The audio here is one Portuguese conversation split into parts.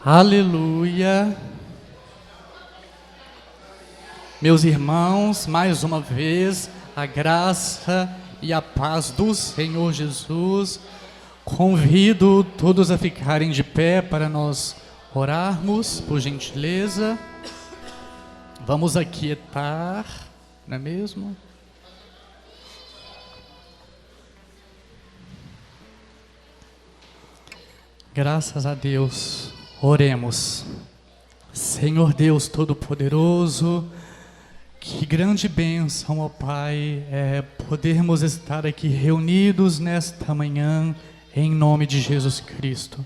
Aleluia. Meus irmãos, mais uma vez, a graça e a paz do Senhor Jesus. Convido todos a ficarem de pé para nós orarmos, por gentileza. Vamos aquietar, não é mesmo? Graças a Deus. Oremos. Senhor Deus Todo-Poderoso, que grande bênção, ó Pai, é podermos estar aqui reunidos nesta manhã, em nome de Jesus Cristo.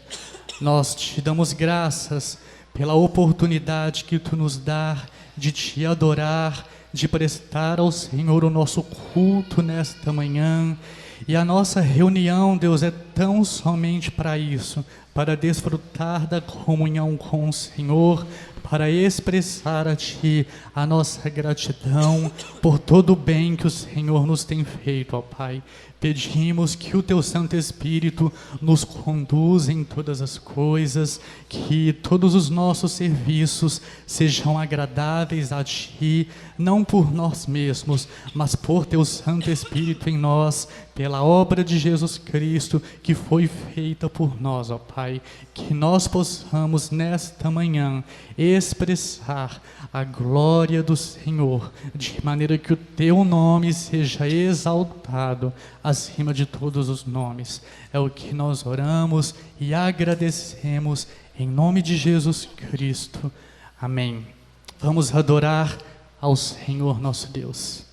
Nós te damos graças pela oportunidade que Tu nos dá de Te adorar, de prestar ao Senhor o nosso culto nesta manhã. E a nossa reunião, Deus, é tão somente para isso, para desfrutar da comunhão com o Senhor, para expressar a Ti a nossa gratidão por todo o bem que o Senhor nos tem feito, ó Pai. Pedimos que o Teu Santo Espírito nos conduza em todas as coisas, que todos os nossos serviços sejam agradáveis a Ti, não por nós mesmos, mas por Teu Santo Espírito em nós, pela obra de Jesus Cristo que foi feita por nós, ó Pai. Que nós possamos nesta manhã expressar a glória do Senhor, de maneira que o Teu nome seja exaltado acima de todos os nomes. É o que nós oramos e agradecemos em nome de Jesus Cristo. Amém. Vamos adorar ao Senhor nosso Deus.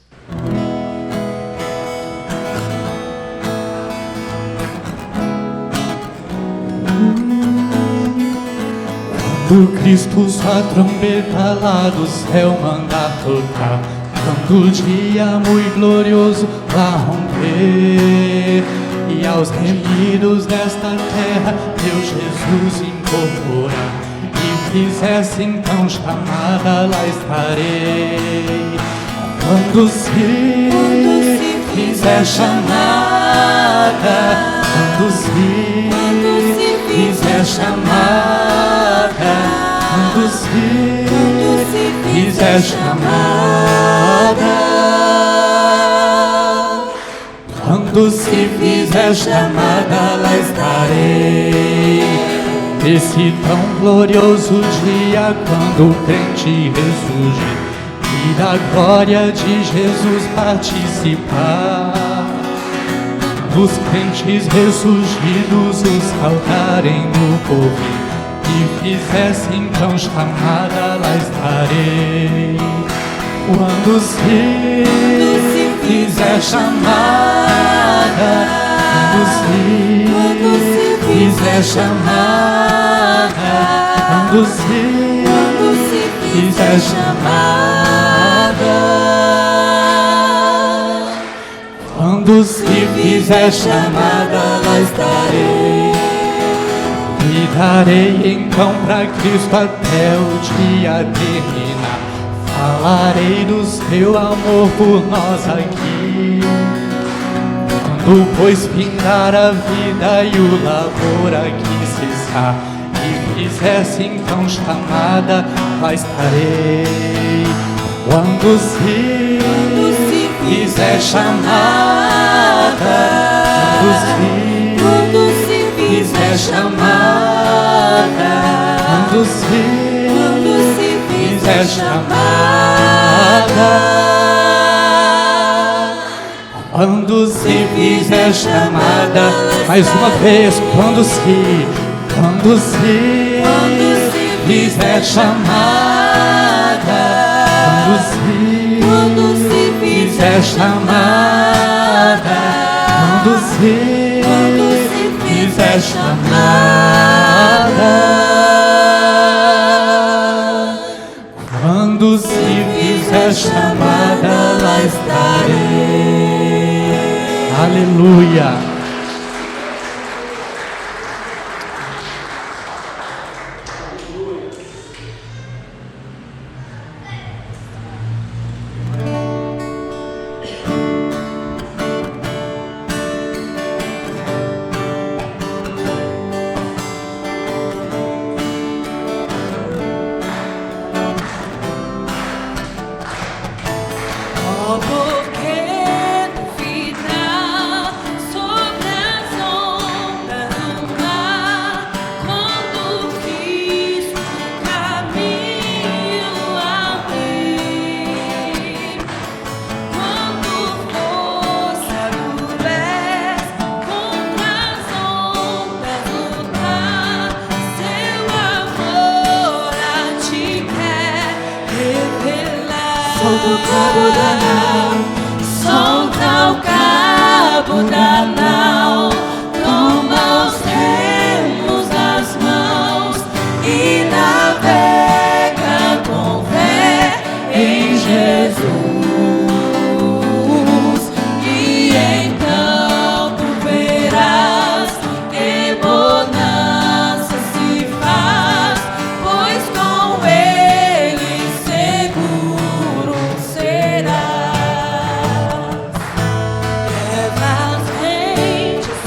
Quando Cristo sua trombeta lá do céu mandar tocar, quando o dia muito glorioso lá romper, e aos remidos desta terra Deus Jesus incorporar, e fizesse então chamada, lá estarei. Quando se fizer chamada, quando se fizer chamada, quando se fizer chamada, quando se fizer chamada, lá estarei. Esse tão glorioso dia, quando o crente ressurge e da glória de Jesus participar, dos crentes ressurgidos os saudarem no povo, e fizesse então chamada, lá estarei. Quando se fizer chamada, quando se fizer chamada, quando se fizer chamada, quando se fizer chamada, lá estarei. E darei então para Cristo até o dia terminar. Falarei do seu amor por nós aqui. Quando pois findar a vida e o labor aqui cessar, e fizesse então chamada, lá estarei. Quando se fizer chamada, quando se fizer chamada, quando se fizer chamada, quando se fizer chamada, mais uma vez, quando se fizer chamada, quando se fizer chamada, quando se fizer chamada, quando se fizer chamada, lá estarei. Aleluia. solta o cabo da nau, solta o cabo da nau, toma os remos nas mãos e navega com fé em Jesus. E então tu verás que bonança se faz, pois com ele seguro serás. Leva as rentes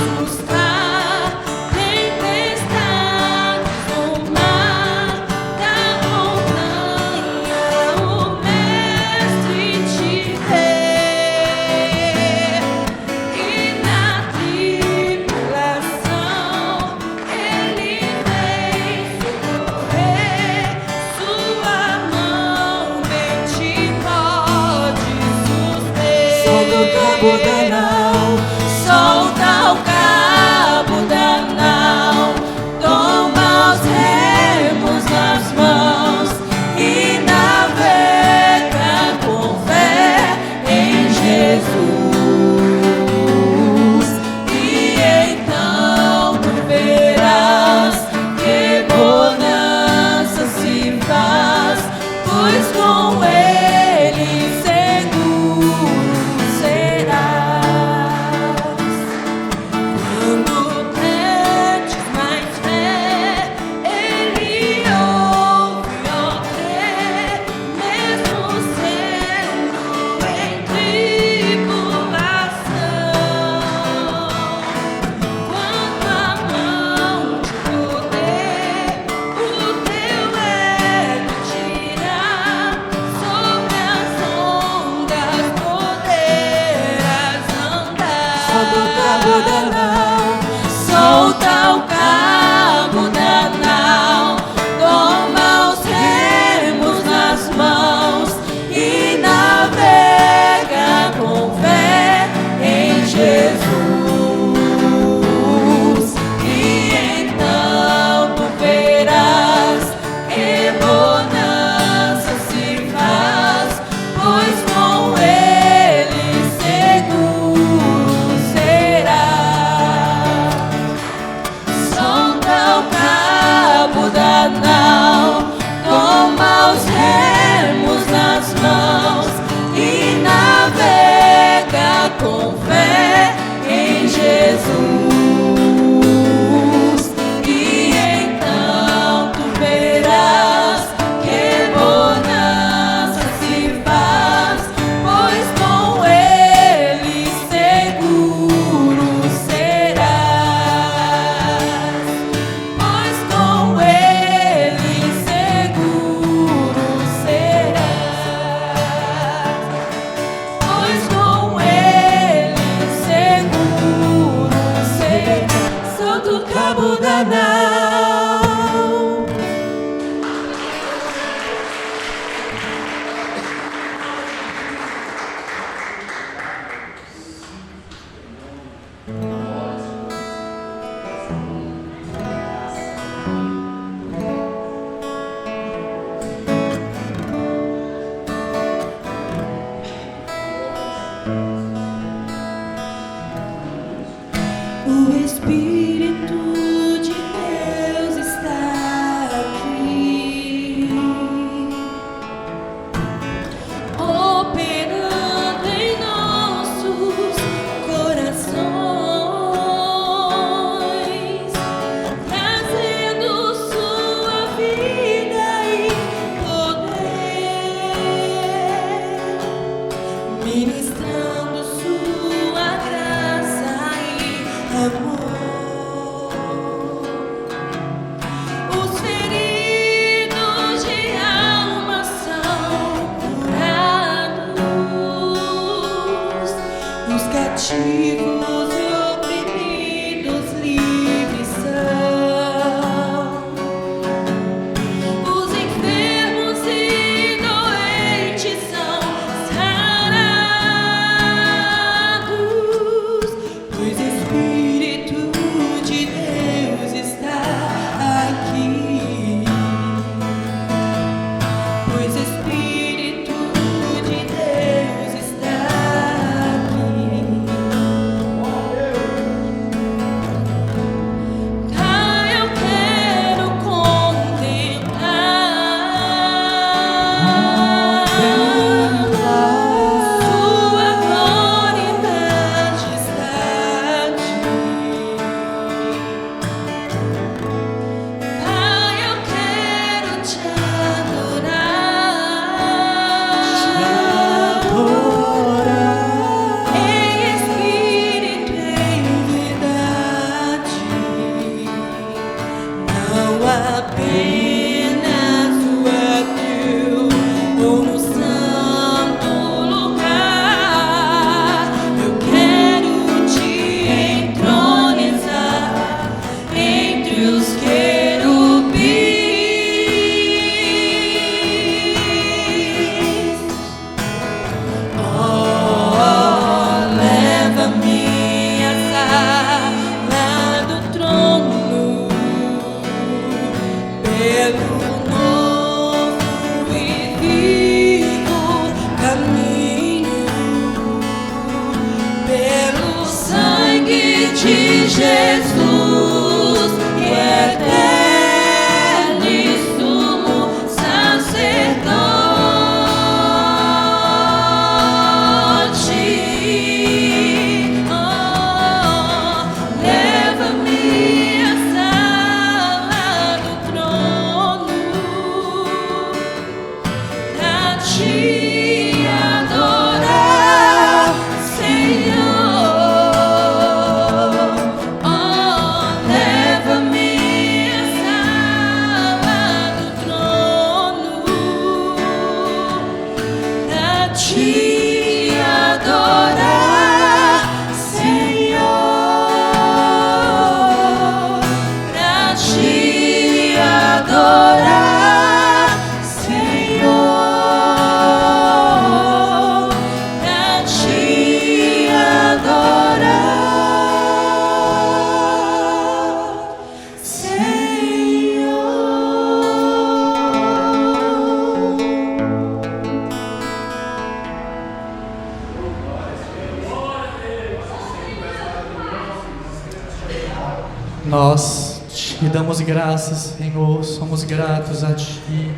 Nós te damos graças, Senhor, somos gratos a Ti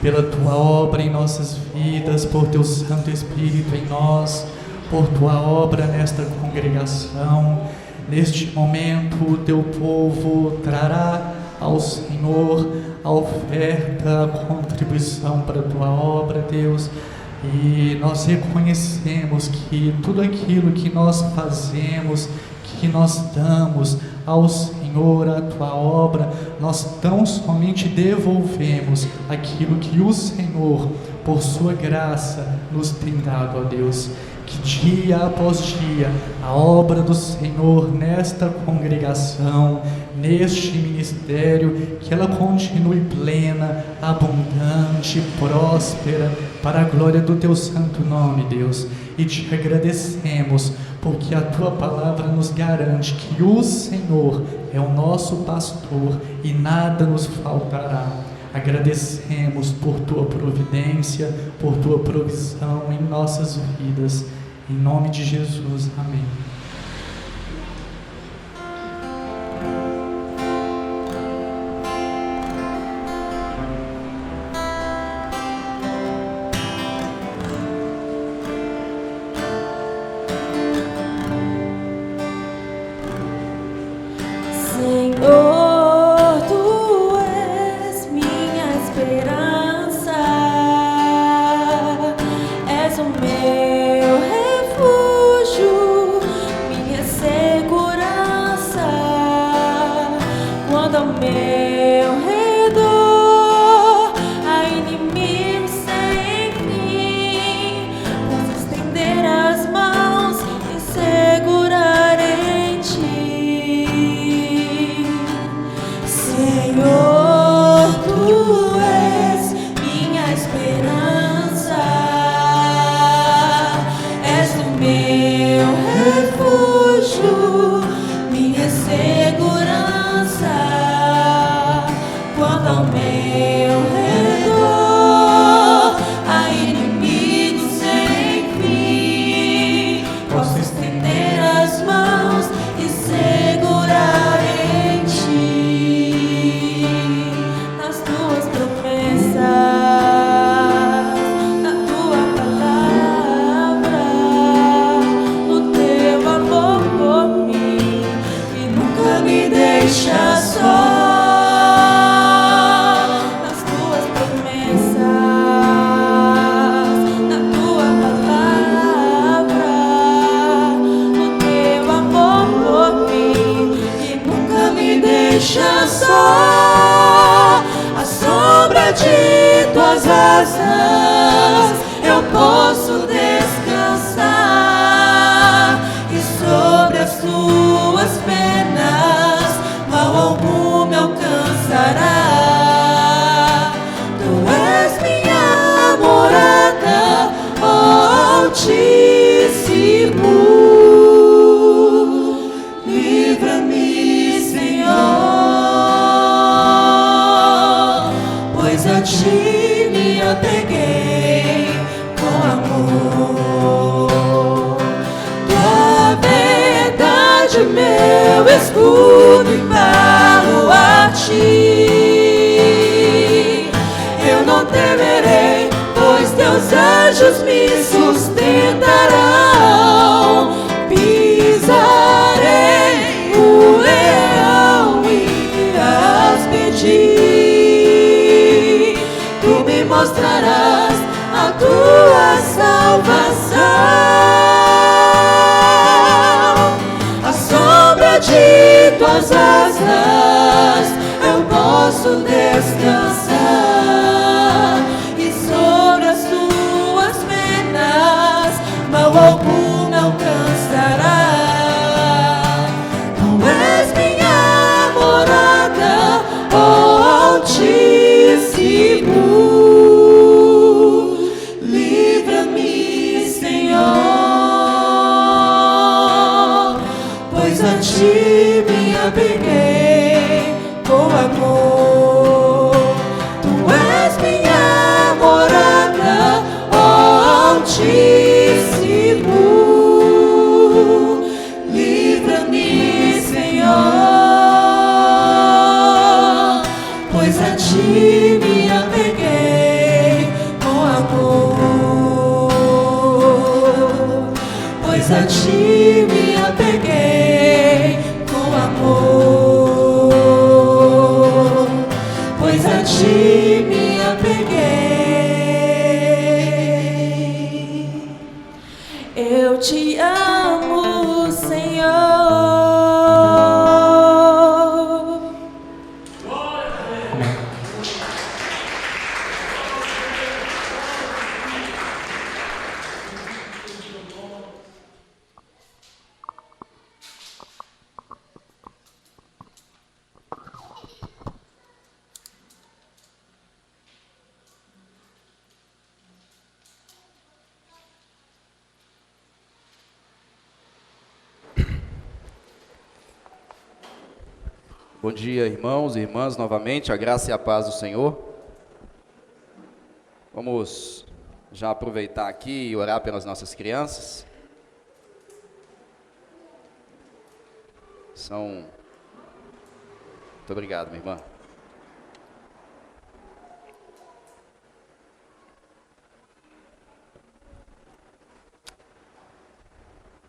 pela Tua obra em nossas vidas, por Teu Santo Espírito em nós, por Tua obra nesta congregação. Neste momento, o Teu povo trará ao Senhor a oferta, a contribuição para a Tua obra, Deus. E nós reconhecemos que tudo aquilo que nós fazemos, que nós damos ao Senhor, a Tua obra, nós tão somente devolvemos aquilo que o Senhor, por Sua graça, nos tem dado, ó Deus. Que dia após dia a obra do Senhor nesta congregação, neste ministério, que ela continue plena, abundante, próspera, para a glória do Teu santo nome, Deus. E te agradecemos, porque a Tua palavra nos garante que o Senhor é o nosso pastor e nada nos faltará. Agradecemos por Tua providência, por Tua provisão em nossas vidas. Em nome de Jesus, amém. Senhor, Tu és minha esperança, és o meu refúgio, minha segurança. Quando ao meu redor há inimigos sem fim, posso estender as mãos e segurar em Ti. Senhor, Tu és minha esperança, és o meu refúgio, minha segurança. Quando ao meu redor há inimigos sem fim, posso estender as mãos e segurar em Ti. Nas Tuas promessas, na Tua palavra, no Teu amor por mim, que nunca me deixa só. Nas Tuas promessas, na Tua palavra, no Teu amor por mim, que nunca me deixa só. À sombra de Tuas asas eu posso descansar, e sobre as Tuas penas mal algum me alcançará. Tu és minha morada, ó Altíssimo. Livra-me, Senhor, pois a Ti me apeguei com amor. Tua verdade, meu escudo, embalo a Ti. Eu não temerei, pois Teus anjos me sustentarão. Pisarei o leão e aspedir. Tu me mostrarás a Tua salvação. À sombra de Tuas asas eu posso descansar, e sobre as Tuas penas mal algum me alcançará. Tu és minha morada, ó Altíssimo. Livra-me, Senhor, pois a Ti me apeguei com amor. a ti me apeguei com amor, pois a ti me apeguei. Eu te amo, Senhor. Bom dia, irmãos e irmãs, novamente, a graça e a paz do Senhor. Vamos já aproveitar aqui e orar pelas nossas crianças. Muito obrigado, minha irmã.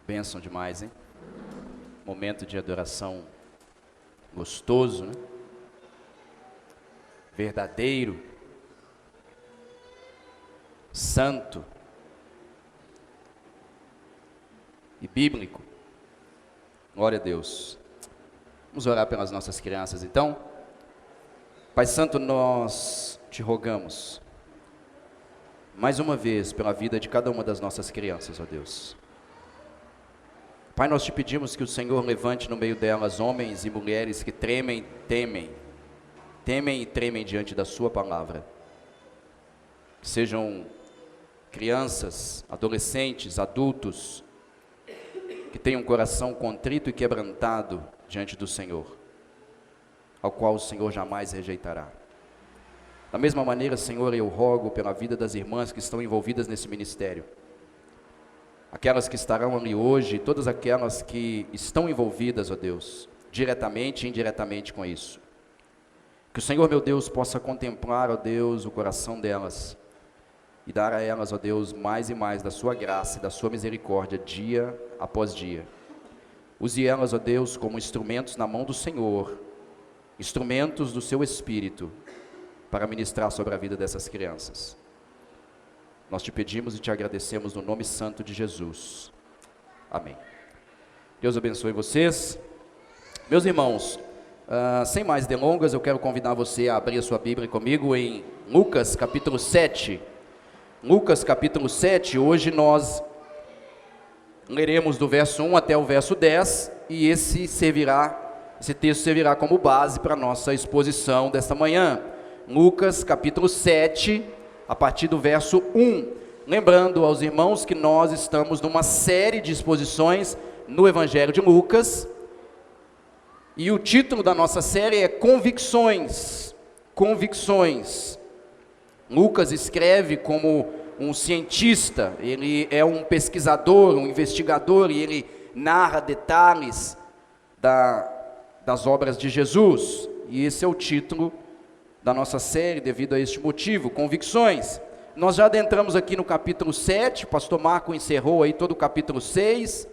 Bênção demais, hein? Momento de adoração gostoso, né? Verdadeiro, santo e bíblico. Glória a Deus. Vamos orar pelas nossas crianças, então. Pai Santo, nós te rogamos mais uma vez pela vida de cada uma das nossas crianças, ó Deus. Pai, nós te pedimos que o Senhor levante no meio delas homens e mulheres que temem e tremem diante da sua palavra. Que sejam crianças, adolescentes, adultos, que tenham um coração contrito e quebrantado diante do Senhor, ao qual o Senhor jamais rejeitará. Da mesma maneira, Senhor, eu rogo pela vida das irmãs que estão envolvidas nesse ministério, aquelas que estarão ali hoje, todas aquelas que estão envolvidas, ó Deus, diretamente e indiretamente com isso. Que o Senhor, meu Deus, possa contemplar, ó Deus, o coração delas e dar a elas, ó Deus, mais e mais da sua graça e da sua misericórdia, dia após dia. Use elas, ó Deus, como instrumentos na mão do Senhor, instrumentos do seu Espírito, para ministrar sobre a vida dessas crianças. Nós te pedimos e te agradecemos no nome santo de Jesus. Amém. Deus abençoe vocês. Meus irmãos, sem mais delongas, eu quero convidar você a abrir a sua Bíblia comigo em Lucas capítulo 7. Lucas capítulo 7, hoje nós leremos do verso 1 até o verso 10, e esse texto servirá como base para a nossa exposição desta manhã. Lucas capítulo 7, a partir do verso 1, lembrando aos irmãos que nós estamos numa série de exposições no Evangelho de Lucas, e o título da nossa série é Convicções. Convicções. Lucas escreve como um cientista, ele é um pesquisador, um investigador, e ele narra detalhes das obras de Jesus, e esse é o título da nossa série, devido a este motivo, Convicções. Nós já adentramos aqui no capítulo 7, o pastor Marco encerrou aí todo o capítulo 6,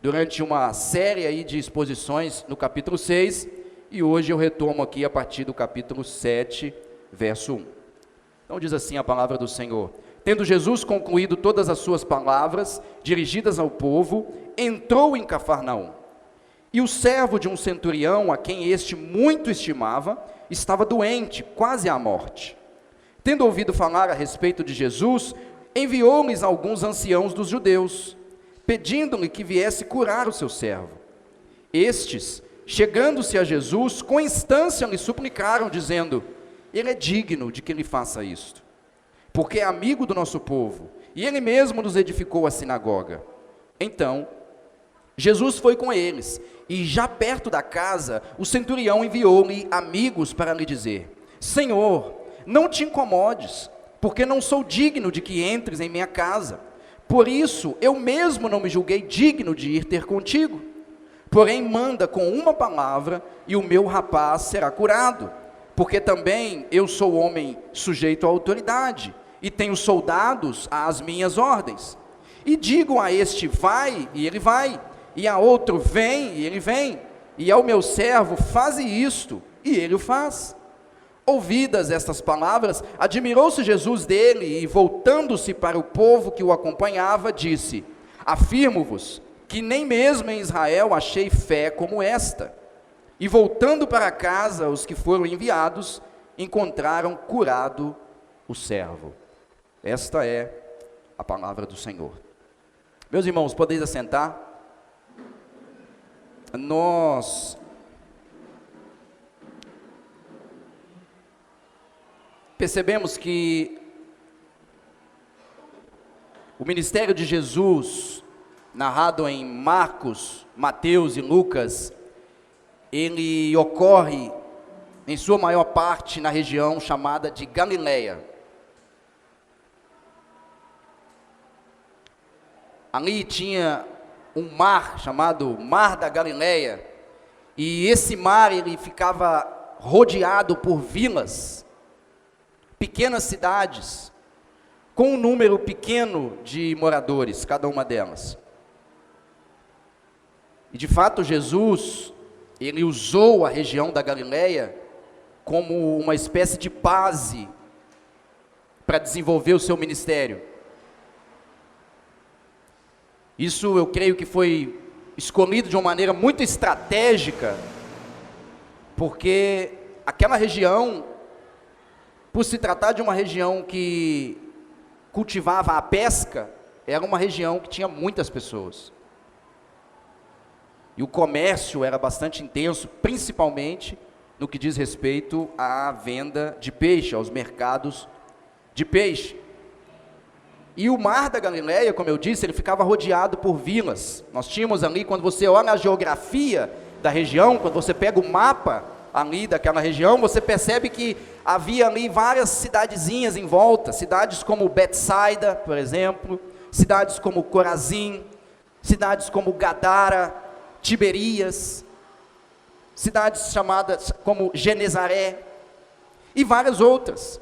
durante uma série aí de exposições no capítulo 6, e hoje eu retomo aqui a partir do capítulo 7, verso 1. Então diz assim a palavra do Senhor: Tendo Jesus concluído todas as suas palavras, dirigidas ao povo, entrou em Cafarnaum. E o servo de um centurião, a quem este muito estimava, estava doente, quase à morte. Tendo ouvido falar a respeito de Jesus, enviou-lhes alguns anciãos dos judeus, pedindo-lhe que viesse curar o seu servo. Estes, chegando-se a Jesus, com instância lhe suplicaram, dizendo: Ele é digno de que lhe faça isto, porque é amigo do nosso povo, e ele mesmo nos edificou a sinagoga. Então, Jesus foi com eles, e já perto da casa, o centurião enviou-lhe amigos para lhe dizer: Senhor, não te incomodes, porque não sou digno de que entres em minha casa. Por isso, eu mesmo não me julguei digno de ir ter contigo. Porém, manda com uma palavra, e o meu rapaz será curado, porque também eu sou homem sujeito à autoridade, e tenho soldados às minhas ordens. E digo a este, vai, e ele vai, e a outro, vem, e ele vem, e ao meu servo, faze isto, e ele o faz. Ouvidas estas palavras, admirou-se Jesus dele, e voltando-se para o povo que o acompanhava, disse: afirmo-vos, que nem mesmo em Israel achei fé como esta. E voltando para casa, os que foram enviados, encontraram curado o servo. Esta é a palavra do Senhor. Meus irmãos, podeis assentar? Nós percebemos que o ministério de Jesus, narrado em Marcos, Mateus e Lucas, ele ocorre, em sua maior parte, na região chamada de Galileia. Ali tinha um mar chamado Mar da Galileia, e esse mar ele ficava rodeado por vilas, pequenas cidades, com um número pequeno de moradores, cada uma delas. E de fato Jesus, ele usou a região da Galileia como uma espécie de base para desenvolver o seu ministério. Isso eu creio que foi escolhido de uma maneira muito estratégica, porque aquela região, por se tratar de uma região que cultivava a pesca, era uma região que tinha muitas pessoas. E o comércio era bastante intenso, principalmente no que diz respeito à venda de peixe, aos mercados de peixe. E o Mar da Galileia, como eu disse, ele ficava rodeado por vilas. Nós tínhamos ali, quando você olha a geografia da região, quando você pega o mapa ali daquela região, você percebe que havia ali várias cidadezinhas em volta, cidades como Betsaida, por exemplo, cidades como Corazim, cidades como Gadara, Tiberias, cidades chamadas como Genezaré, e várias outras.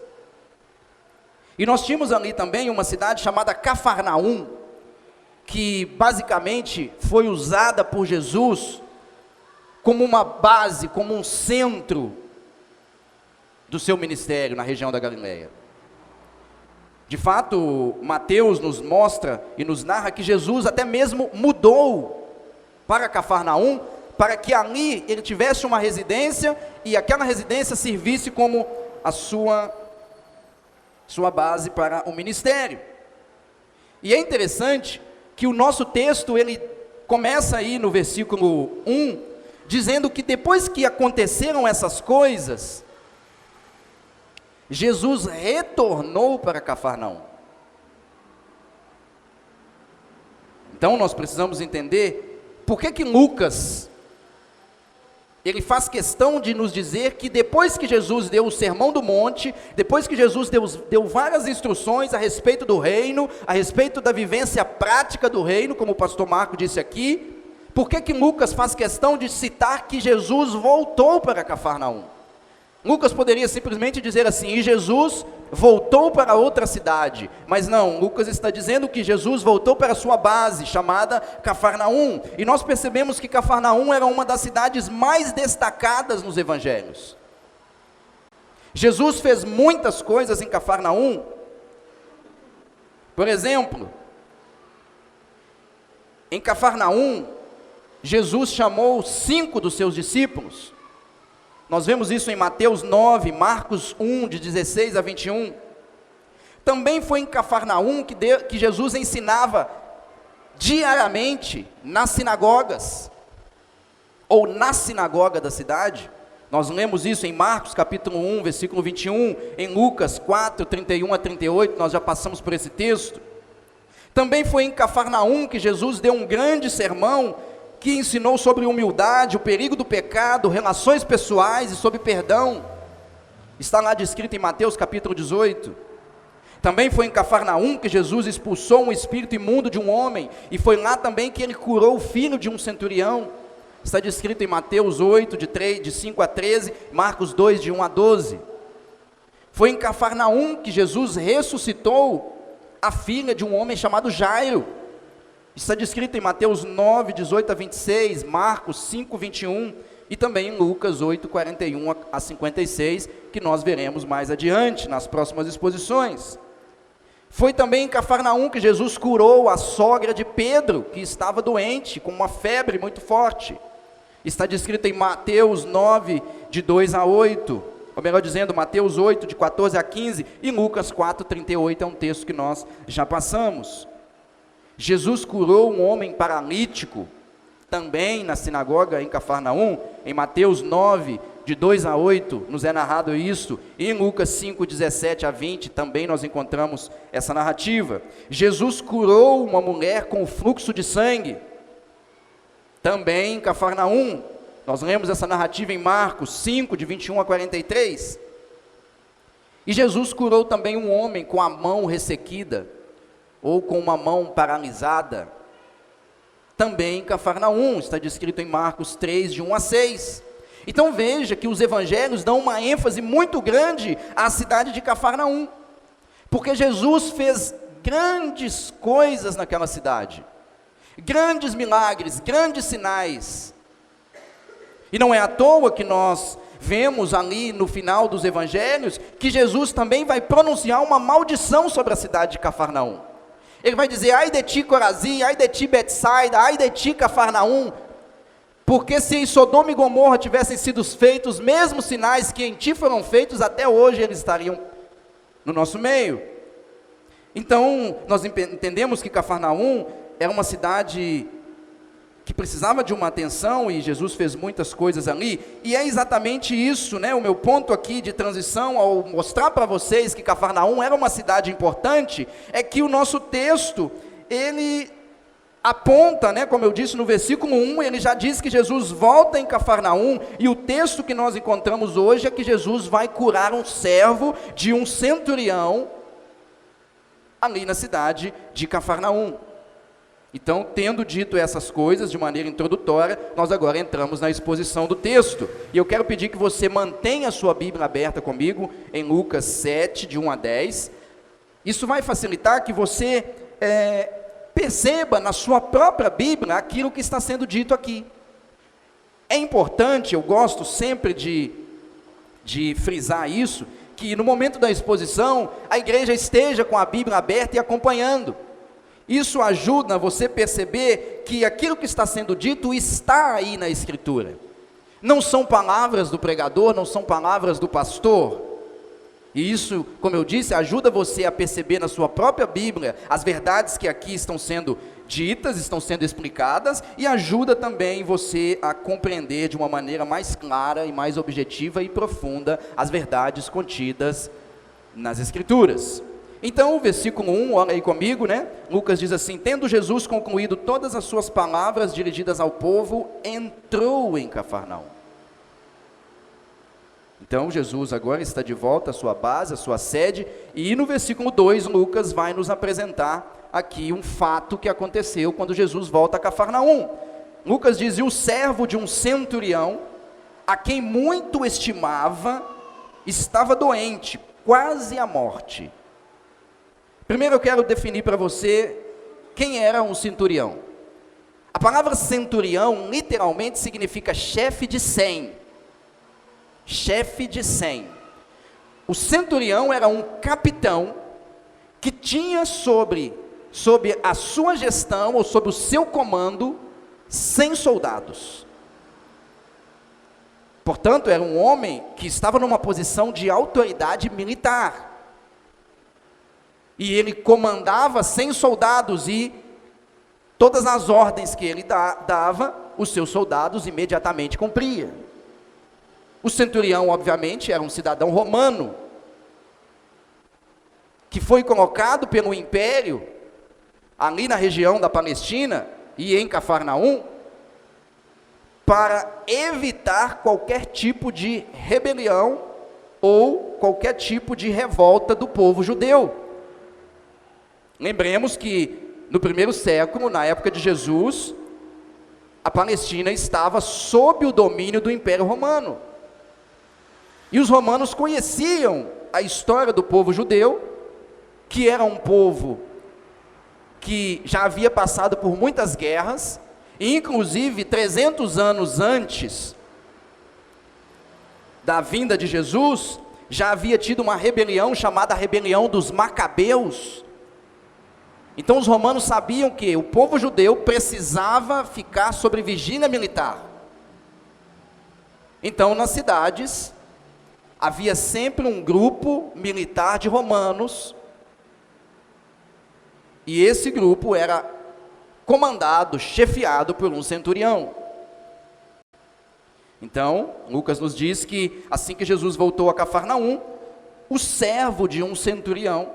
E nós tínhamos ali também uma cidade chamada Cafarnaum, que basicamente foi usada por Jesus como uma base, como um centro do seu ministério na região da Galileia. De fato, Mateus nos mostra e nos narra que Jesus até mesmo mudou para Cafarnaum, para que ali ele tivesse uma residência e aquela residência servisse como a sua base para o ministério. E é interessante que o nosso texto, ele começa aí no versículo 1, dizendo que depois que aconteceram essas coisas, Jesus retornou para Cafarnaum. Então nós precisamos entender por que Lucas ele faz questão de nos dizer que depois que Jesus deu o Sermão do Monte, depois que Jesus deu várias instruções a respeito do reino, a respeito da vivência prática do reino, como o pastor Marco disse aqui, por que Lucas faz questão de citar que Jesus voltou para Cafarnaum? Lucas poderia simplesmente dizer assim, e Jesus voltou para outra cidade, mas não, Lucas está dizendo que Jesus voltou para a sua base, chamada Cafarnaum, e nós percebemos que Cafarnaum era uma das cidades mais destacadas nos evangelhos. Jesus fez muitas coisas em Cafarnaum. Por exemplo, em Cafarnaum, Jesus chamou 5 dos seus discípulos. Nós vemos isso em Mateus 9, Marcos 1, de 16 a 21. Também foi em Cafarnaum que Jesus ensinava diariamente nas sinagogas, ou na sinagoga da cidade. Nós lemos isso em Marcos capítulo 1, versículo 21, em Lucas 4, 31 a 38, nós já passamos por esse texto. Também foi em Cafarnaum que Jesus deu um grande sermão, que ensinou sobre humildade, o perigo do pecado, relações pessoais e sobre perdão. Está lá descrito em Mateus capítulo 18. Também foi em Cafarnaum que Jesus expulsou um espírito imundo de um homem, e foi lá também que ele curou o filho de um centurião. Está descrito em Mateus 8, de 5 a 13, Marcos 2, de 1 a 12. Foi em Cafarnaum que Jesus ressuscitou a filha de um homem chamado Jairo, Está descrito em Mateus 9, 18 a 26, Marcos 5, 21 e também em Lucas 8, 41 a 56, que nós veremos mais adiante nas próximas exposições. Foi também em Cafarnaum que Jesus curou a sogra de Pedro, que estava doente, com uma febre muito forte. Está descrito em Mateus 9, de 2 a 8, ou melhor dizendo, Mateus 8, de 14 a 15, e Lucas 4, 38, é um texto que nós já passamos. Jesus curou um homem paralítico, também na sinagoga em Cafarnaum, em Mateus 9, de 2 a 8, nos é narrado isso, e em Lucas 5, 17 a 20, também nós encontramos essa narrativa. Jesus curou uma mulher com fluxo de sangue, também em Cafarnaum, nós lemos essa narrativa em Marcos 5, de 21 a 43, e Jesus curou também um homem com a mão ressequida, ou com uma mão paralisada, também em Cafarnaum, está descrito em Marcos 3, de 1 a 6. Então veja que os evangelhos dão uma ênfase muito grande à cidade de Cafarnaum, porque Jesus fez grandes coisas naquela cidade, grandes milagres, grandes sinais, e não é à toa que nós vemos ali no final dos evangelhos, que Jesus também vai pronunciar uma maldição sobre a cidade de Cafarnaum. Ele vai dizer, ai de ti Corazim, ai de ti Betsaida, ai de ti Cafarnaum, porque se em Sodoma e Gomorra tivessem sido feitos os mesmos sinais que em ti foram feitos, até hoje eles estariam no nosso meio. Então, nós entendemos que Cafarnaum era uma cidade que precisava de uma atenção, e Jesus fez muitas coisas ali, e é exatamente isso, né, o meu ponto aqui de transição, ao mostrar para vocês que Cafarnaum era uma cidade importante, é que o nosso texto, ele aponta, né, como eu disse no versículo 1, ele já diz que Jesus volta em Cafarnaum, e o texto que nós encontramos hoje é que Jesus vai curar um servo de um centurião, ali na cidade de Cafarnaum. Então, tendo dito essas coisas de maneira introdutória, nós agora entramos na exposição do texto. E eu quero pedir que você mantenha a sua Bíblia aberta comigo em Lucas 7, de 1 a 10. Isso vai facilitar que você perceba na sua própria Bíblia aquilo que está sendo dito aqui. É importante, eu gosto sempre de frisar isso, que no momento da exposição, a igreja esteja com a Bíblia aberta e acompanhando. Isso ajuda você a perceber que aquilo que está sendo dito está aí na Escritura. Não são palavras do pregador, não são palavras do pastor. E isso, como eu disse, ajuda você a perceber na sua própria Bíblia as verdades que aqui estão sendo ditas, estão sendo explicadas, e ajuda também você a compreender de uma maneira mais clara e mais objetiva e profunda as verdades contidas nas Escrituras. Então, o versículo 1, olha aí comigo, né? Lucas diz assim, tendo Jesus concluído todas as suas palavras dirigidas ao povo, entrou em Cafarnaum. Então, Jesus agora está de volta à sua base, à sua sede, e no versículo 2, Lucas vai nos apresentar aqui um fato que aconteceu quando Jesus volta a Cafarnaum. Lucas diz, e o servo de um centurião, a quem muito estimava, estava doente, quase à morte. Primeiro eu quero definir para você quem era um centurião. A palavra centurião literalmente significa chefe de 100. Chefe de 100. O centurião era um capitão que tinha sob a sua gestão ou sob o seu comando 100 soldados. Portanto, era um homem que estava numa posição de autoridade militar. E ele comandava 100 soldados, e todas as ordens que ele dava, os seus soldados imediatamente cumpriam. O centurião, obviamente, era um cidadão romano, que foi colocado pelo império, ali na região da Palestina, e em Cafarnaum, para evitar qualquer tipo de rebelião, ou qualquer tipo de revolta do povo judeu. Lembremos que no primeiro século, na época de Jesus, a Palestina estava sob o domínio do Império Romano. E os romanos conheciam a história do povo judeu, que era um povo que já havia passado por muitas guerras, e inclusive 300 anos antes da vinda de Jesus, já havia tido uma rebelião chamada rebelião dos Macabeus. Então os romanos sabiam que o povo judeu precisava ficar sob vigília militar. Então nas cidades havia sempre um grupo militar de romanos, e esse grupo era comandado, chefiado por um centurião. Então, Lucas nos diz que assim que Jesus voltou a Cafarnaum, o servo de um centurião,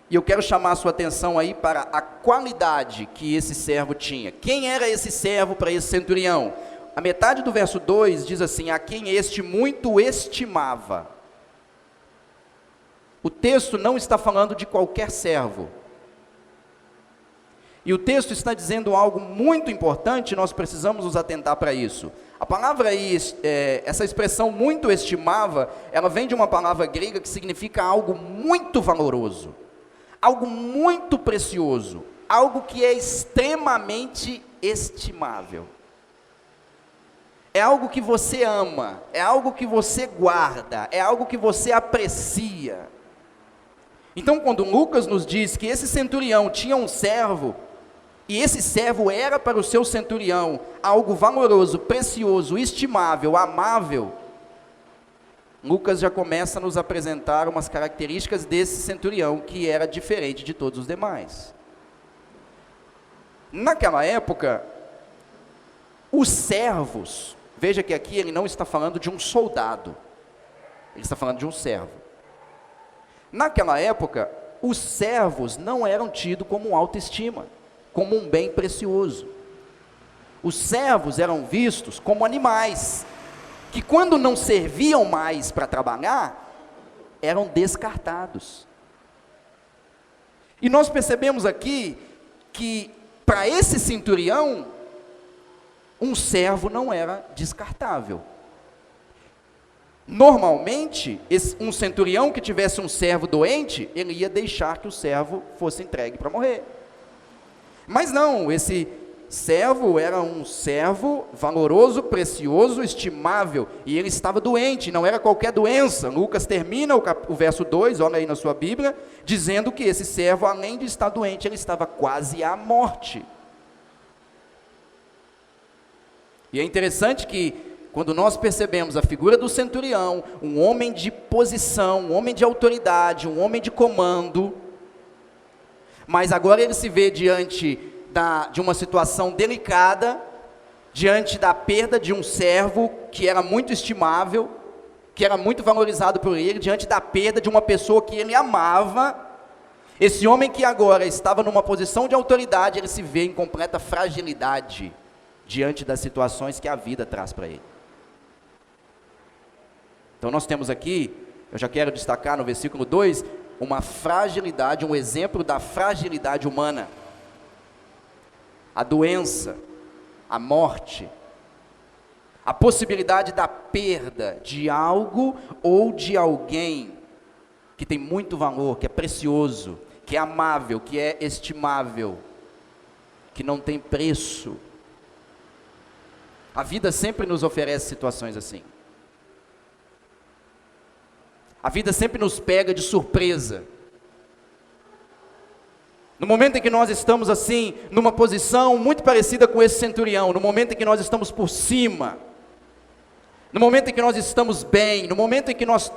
e eu quero chamar a sua atenção aí para a qualidade que esse servo tinha. Quem era esse servo para esse centurião? A metade do verso 2 diz assim: a quem este muito estimava. O texto não está falando de qualquer servo. E o texto está dizendo algo muito importante, nós precisamos nos atentar para isso. A palavra aí, essa expressão muito estimava, ela vem de uma palavra grega que significa algo muito valoroso, algo muito precioso, algo que é extremamente estimável. É algo que você ama, é algo que você guarda, é algo que você aprecia. Então, quando Lucas nos diz que esse centurião tinha um servo, e esse servo era para o seu centurião algo valoroso, precioso, estimável, amável, Lucas já começa a nos apresentar umas características desse centurião que era diferente de todos os demais. Naquela época, os servos, veja que aqui ele não está falando de um soldado, ele está falando de um servo. Naquela época, os servos não eram tidos como autoestima, como um bem precioso. Os servos eram vistos como animais, que quando não serviam mais para trabalhar, eram descartados. E nós percebemos aqui que para esse centurião, um servo não era descartável. Normalmente, um centurião que tivesse um servo doente, ele ia deixar que o servo fosse entregue para morrer. Mas não, esse servo era um servo valoroso, precioso, estimável, e ele estava doente, não era qualquer doença. Lucas termina o verso 2, olha aí na sua Bíblia, dizendo que esse servo, além de estar doente, ele estava quase à morte. E é interessante que, quando nós percebemos a figura do centurião, um homem de posição, um homem de autoridade, um homem de comando, mas agora ele se vê diante de uma situação delicada, diante da perda de um servo que era muito estimável, que era muito valorizado por ele, diante da perda de uma pessoa que ele amava. Esse homem que agora estava numa posição de autoridade, ele se vê em completa fragilidade diante das situações que a vida traz para ele. Então nós temos aqui, eu já quero destacar no versículo 2, uma fragilidade, um exemplo da fragilidade humana. A doença, a morte, a possibilidade da perda de algo ou de alguém que tem muito valor, que é precioso, que é amável, que é estimável, que não tem preço. A vida sempre nos oferece situações assim. A vida sempre nos pega de surpresa. No momento em que nós estamos assim, numa posição muito parecida com esse centurião, no momento em que nós estamos por cima, no momento em que nós estamos bem, no momento em que nós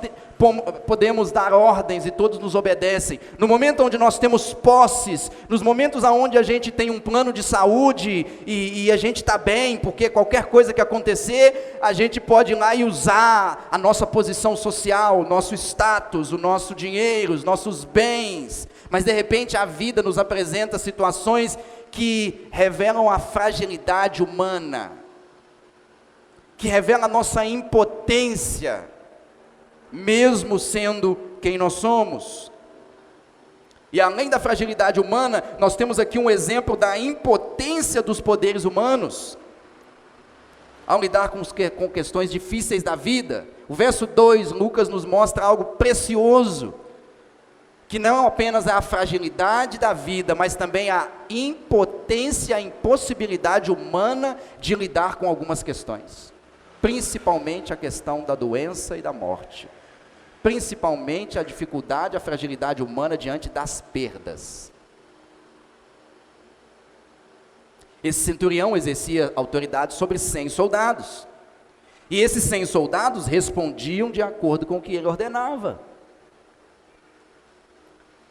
podemos dar ordens e todos nos obedecem, no momento onde nós temos posses, nos momentos onde a gente tem um plano de saúde e a gente está bem, porque qualquer coisa que acontecer, a gente pode ir lá e usar a nossa posição social, o nosso status, o nosso dinheiro, os nossos bens, mas de repente a vida nos apresenta situações que revelam a fragilidade humana, que revela a nossa impotência, mesmo sendo quem nós somos. E além da fragilidade humana, nós temos aqui um exemplo da impotência dos poderes humanos, ao lidar com questões difíceis da vida. O verso 2, Lucas nos mostra algo precioso, que não apenas a fragilidade da vida, mas também a impotência, a impossibilidade humana de lidar com algumas questões, principalmente a questão da doença e da morte, principalmente a dificuldade, a fragilidade humana diante das perdas. Esse centurião exercia autoridade sobre 100 soldados, e esses 100 soldados respondiam de acordo com o que ele ordenava.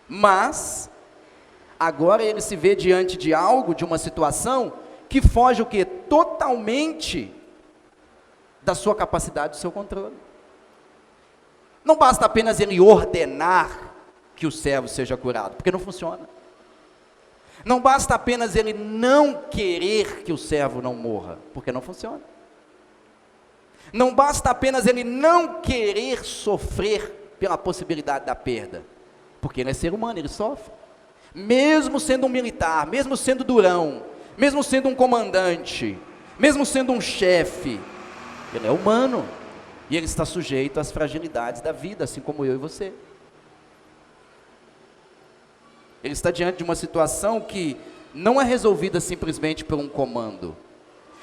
Mas, agora ele se vê diante de algo, de uma situação, que foge o quê? Totalmente da sua capacidade, do seu controle. Não basta apenas ele ordenar que o servo seja curado, porque não funciona. Não basta apenas ele não querer que o servo não morra, porque não funciona. Não basta apenas ele não querer sofrer pela possibilidade da perda, porque ele é ser humano, ele sofre. Mesmo sendo um militar, mesmo sendo durão, mesmo sendo um comandante, mesmo sendo um chefe, ele é humano, e ele está sujeito às fragilidades da vida, assim como eu e você. Ele está diante de uma situação que não é resolvida simplesmente por um comando,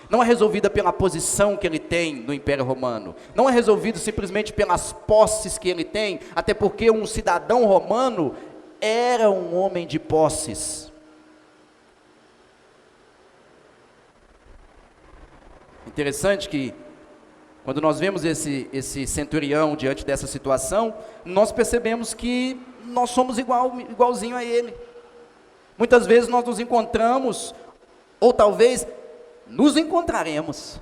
não é resolvida pela posição que ele tem no Império Romano, não é resolvido simplesmente pelas posses que ele tem, até porque um cidadão romano era um homem de posses. Interessante que, quando nós vemos esse centurião diante dessa situação, nós percebemos que nós somos igualzinho a ele. Muitas vezes nós nos encontramos, ou talvez nos encontraremos.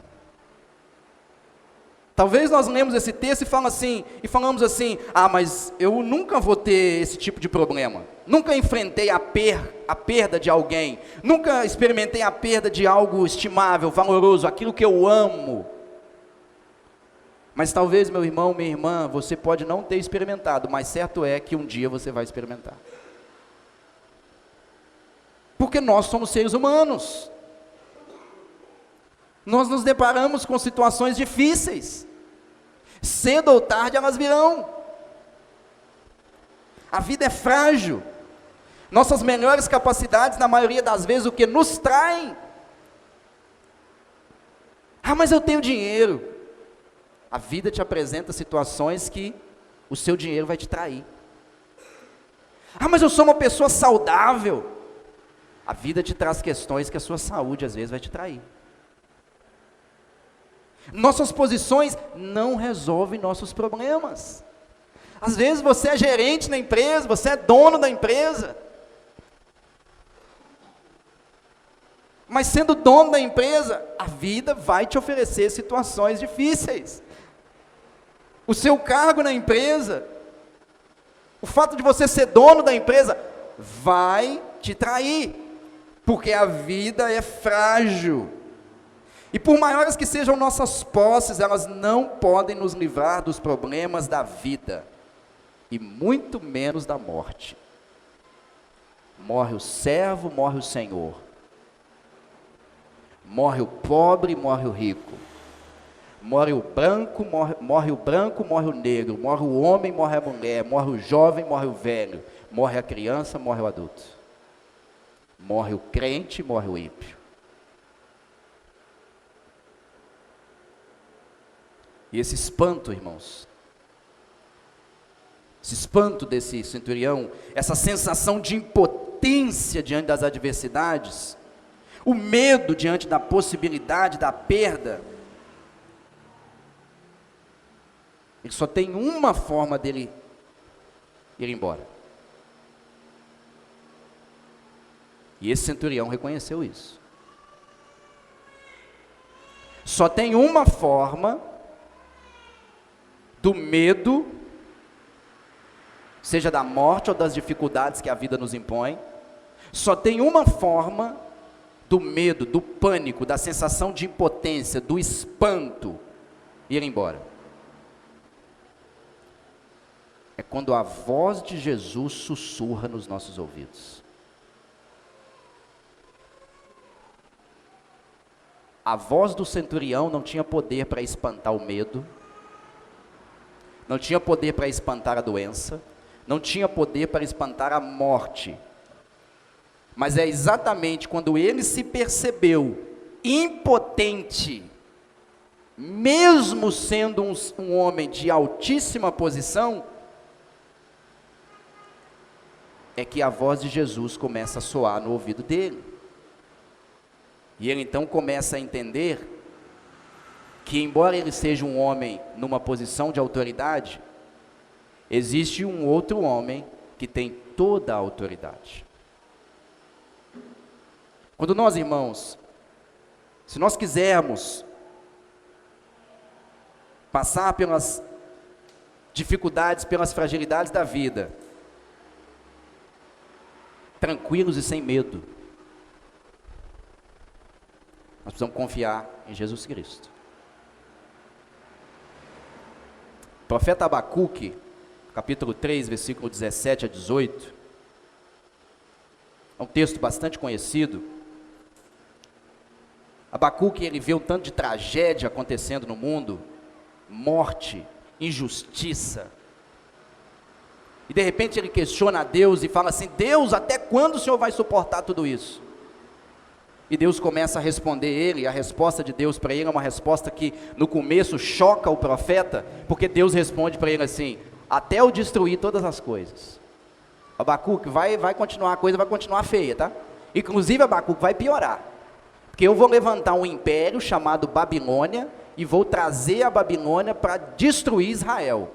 Talvez nós lemos esse texto e falamos assim, mas eu nunca vou ter esse tipo de problema. Nunca enfrentei a perda de alguém. Nunca experimentei a perda de algo estimável, valoroso, aquilo que eu amo. Mas talvez, meu irmão, minha irmã, você pode não ter experimentado, mas certo é que um dia você vai experimentar. Porque nós somos seres humanos. Nós nos deparamos com situações difíceis. Cedo ou tarde elas virão. A vida é frágil. Nossas melhores capacidades, na maioria das vezes, o que nos traem? Mas eu tenho dinheiro. A vida te apresenta situações que o seu dinheiro vai te trair. Mas eu sou uma pessoa saudável. A vida te traz questões que a sua saúde às vezes vai te trair. Nossas posições não resolvem nossos problemas. Às vezes você é gerente na empresa, você é dono da empresa. Mas sendo dono da empresa, a vida vai te oferecer situações difíceis. O seu cargo na empresa, o fato de você ser dono da empresa, vai te trair, porque a vida é frágil. E por maiores que sejam nossas posses, elas não podem nos livrar dos problemas da vida, e muito menos da morte. Morre o servo, morre o senhor. Morre o pobre, morre o rico. Morre o branco, morre o negro. Morre o homem, morre a mulher. Morre o jovem, morre o velho. Morre a criança, morre o adulto. Morre o crente, morre o ímpio. E esse espanto, irmãos, esse espanto desse centurião, essa sensação de impotência diante das adversidades, o medo diante da possibilidade da perda, ele só tem uma forma dele ir embora. E esse centurião reconheceu isso. Só tem uma forma do medo, seja da morte ou das dificuldades que a vida nos impõe, só tem uma forma do medo, do pânico, da sensação de impotência, do espanto, ir embora. É quando a voz de Jesus sussurra nos nossos ouvidos. A voz do centurião não tinha poder para espantar o medo, não tinha poder para espantar a doença, não tinha poder para espantar a morte. Mas é exatamente quando ele se percebeu impotente, mesmo sendo um homem de altíssima posição, é que a voz de Jesus começa a soar no ouvido dele. E ele então começa a entender que, embora ele seja um homem numa posição de autoridade, existe um outro homem que tem toda a autoridade. Quando nós, irmãos, se nós quisermos passar pelas dificuldades, pelas fragilidades da vida, tranquilos e sem medo, nós precisamos confiar em Jesus Cristo. O profeta Abacuque, capítulo 3, versículo 17 a 18, é um texto bastante conhecido. Abacuque, ele vê um tanto de tragédia acontecendo no mundo, morte, injustiça, e de repente ele questiona a Deus e fala assim: Deus, até quando o Senhor vai suportar tudo isso? E Deus começa a responder ele, a resposta de Deus para ele é uma resposta que no começo choca o profeta, porque Deus responde para ele assim: até eu destruir todas as coisas. Abacuque, vai continuar, a coisa vai continuar feia, tá? Inclusive Abacuque vai piorar, porque eu vou levantar um império chamado Babilônia, e vou trazer a Babilônia para destruir Israel.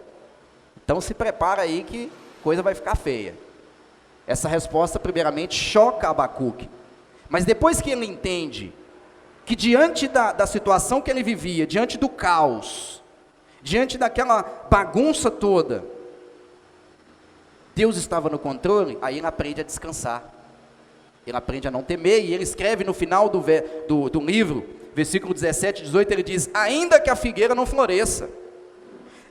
Então se prepara aí que a coisa vai ficar feia. Essa resposta primeiramente choca Abacuque, mas depois que ele entende que diante da situação que ele vivia, diante do caos, diante daquela bagunça toda, Deus estava no controle, aí ele aprende a descansar, ele aprende a não temer, e ele escreve no final do livro, versículo 17 e 18, ele diz: ainda que a figueira não floresça,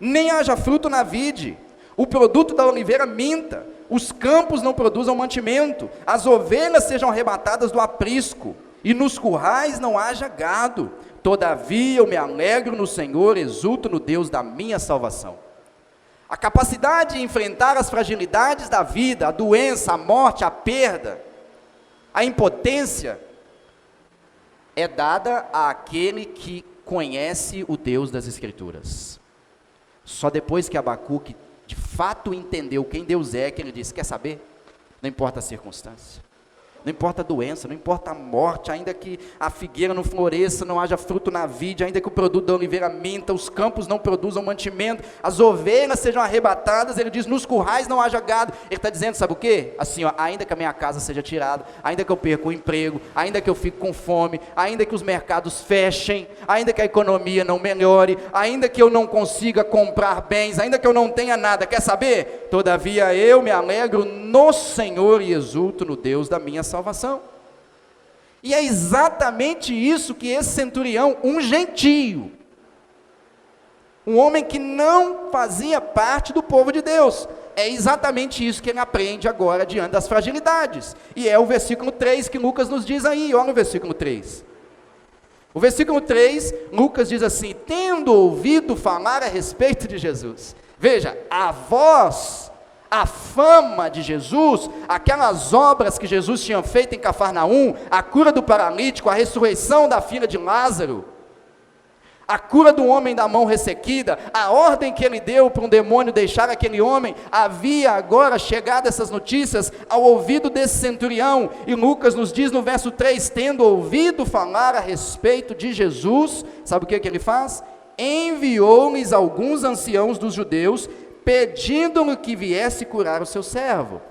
nem haja fruto na vide, o produto da oliveira minta, os campos não produzam mantimento, as ovelhas sejam arrebatadas do aprisco, e nos currais não haja gado, todavia eu me alegro no Senhor, exulto no Deus da minha salvação. A capacidade de enfrentar as fragilidades da vida, a doença, a morte, a perda, a impotência, é dada àquele que conhece o Deus das Escrituras. Só depois que Abacuque de fato entendeu quem Deus é, que ele disse: quer saber? Não importa a circunstância, não importa a doença, não importa a morte, ainda que a figueira não floresça, não haja fruto na vide, ainda que o produto da oliveira minta, os campos não produzam mantimento, as ovelhas sejam arrebatadas, ele diz: nos currais não haja gado. Ele está dizendo, sabe o quê? Assim, ó, ainda que a minha casa seja tirada, ainda que eu perca o emprego, ainda que eu fique com fome, ainda que os mercados fechem, ainda que a economia não melhore, ainda que eu não consiga comprar bens, ainda que eu não tenha nada, quer saber? Todavia eu me alegro no Senhor e exulto no Deus da minha salvação. E é exatamente isso que esse centurião, um gentio, um homem que não fazia parte do povo de Deus, é exatamente isso que ele aprende agora diante das fragilidades. E é o versículo 3 que Lucas nos diz aí, olha o versículo 3. O versículo 3, Lucas diz assim: tendo ouvido falar a respeito de Jesus. Veja, a voz, a fama de Jesus, aquelas obras que Jesus tinha feito em Cafarnaum, a cura do paralítico, a ressurreição da filha de Lázaro, a cura do homem da mão ressequida, a ordem que ele deu para um demônio deixar aquele homem, havia agora chegado essas notícias ao ouvido desse centurião, e Lucas nos diz no verso 3, tendo ouvido falar a respeito de Jesus, sabe o que ele faz? Enviou-lhes alguns anciãos dos judeus, pedindo-lhe que viesse curar o seu servo.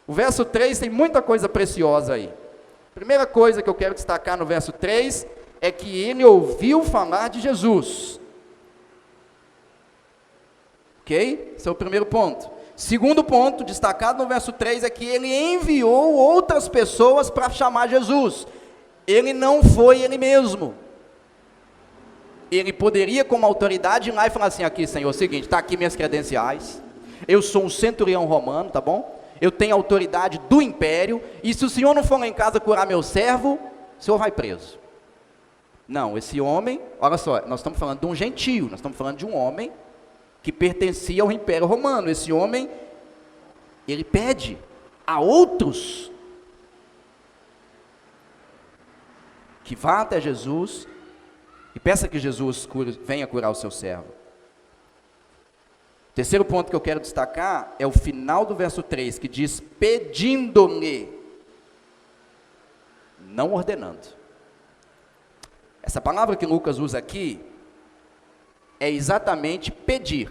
O verso 3 tem muita coisa preciosa aí. Primeira coisa que eu quero destacar no verso 3, é que ele ouviu falar de Jesus. Ok? Esse é o primeiro ponto. Segundo ponto, destacado no verso 3, é que ele enviou outras pessoas para chamar Jesus. Ele não foi ele mesmo. Ele poderia, como autoridade, ir lá e falar assim: aqui, Senhor, é o seguinte, está aqui minhas credenciais, eu sou um centurião romano, tá bom? Eu tenho autoridade do império, e se o Senhor não for lá em casa curar meu servo, o Senhor vai preso. Não, esse homem, olha só, nós estamos falando de um gentio, nós estamos falando de um homem que pertencia ao Império Romano. Esse homem ele pede a outros que vá até Jesus e peça que Jesus venha curar o seu servo. O terceiro ponto que eu quero destacar é o final do verso 3, que diz: pedindo-lhe, não ordenando. Essa palavra que Lucas usa aqui é exatamente pedir.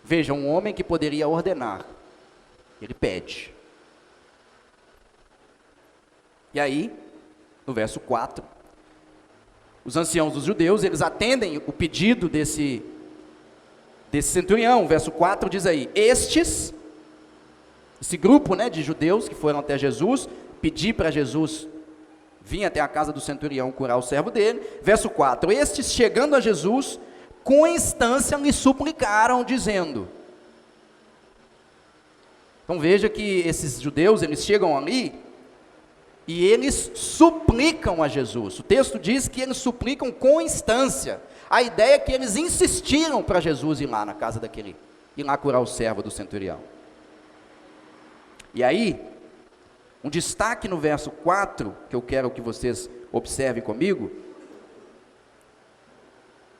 Veja, um homem que poderia ordenar, ele pede. E aí, no verso 4, os anciãos dos judeus, eles atendem o pedido desse centurião. O verso 4 diz aí: esse grupo, né, de judeus que foram até Jesus, pedir para Jesus vir até a casa do centurião curar o servo dele. Verso 4, estes chegando a Jesus, com instância lhe suplicaram, dizendo. Então veja que esses judeus, eles chegam ali e eles suplicam a Jesus. O texto diz que eles suplicam com instância. A ideia é que eles insistiram para Jesus ir lá na casa daquele, ir lá curar o servo do centurião. E aí, um destaque no verso 4, que eu quero que vocês observem comigo,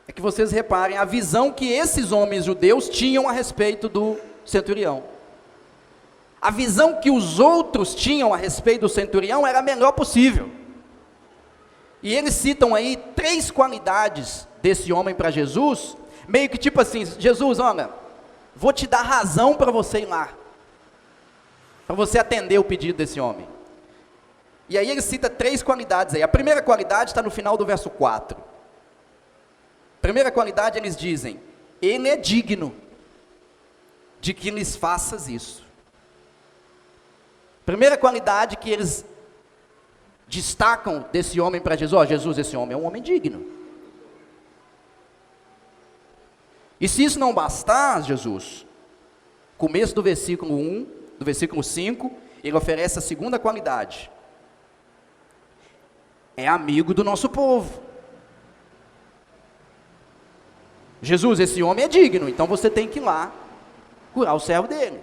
é que vocês reparem a visão que esses homens judeus tinham a respeito do centurião. A visão que os outros tinham a respeito do centurião era a melhor possível. E eles citam aí 3 qualidades desse homem para Jesus, meio que tipo assim: Jesus, olha, vou te dar razão para você ir lá, para você atender o pedido desse homem. E aí ele cita 3 qualidades aí. A primeira qualidade está no final do verso 4. Primeira qualidade, eles dizem: ele é digno de que lhes faças isso. Primeira qualidade que eles destacam desse homem para Jesus: ó, Jesus, esse homem é um homem digno. E se isso não bastar, Jesus, começo do versículo 1, do versículo 5, ele oferece a segunda qualidade: é amigo do nosso povo. Jesus, esse homem é digno, então você tem que ir lá curar o servo dele.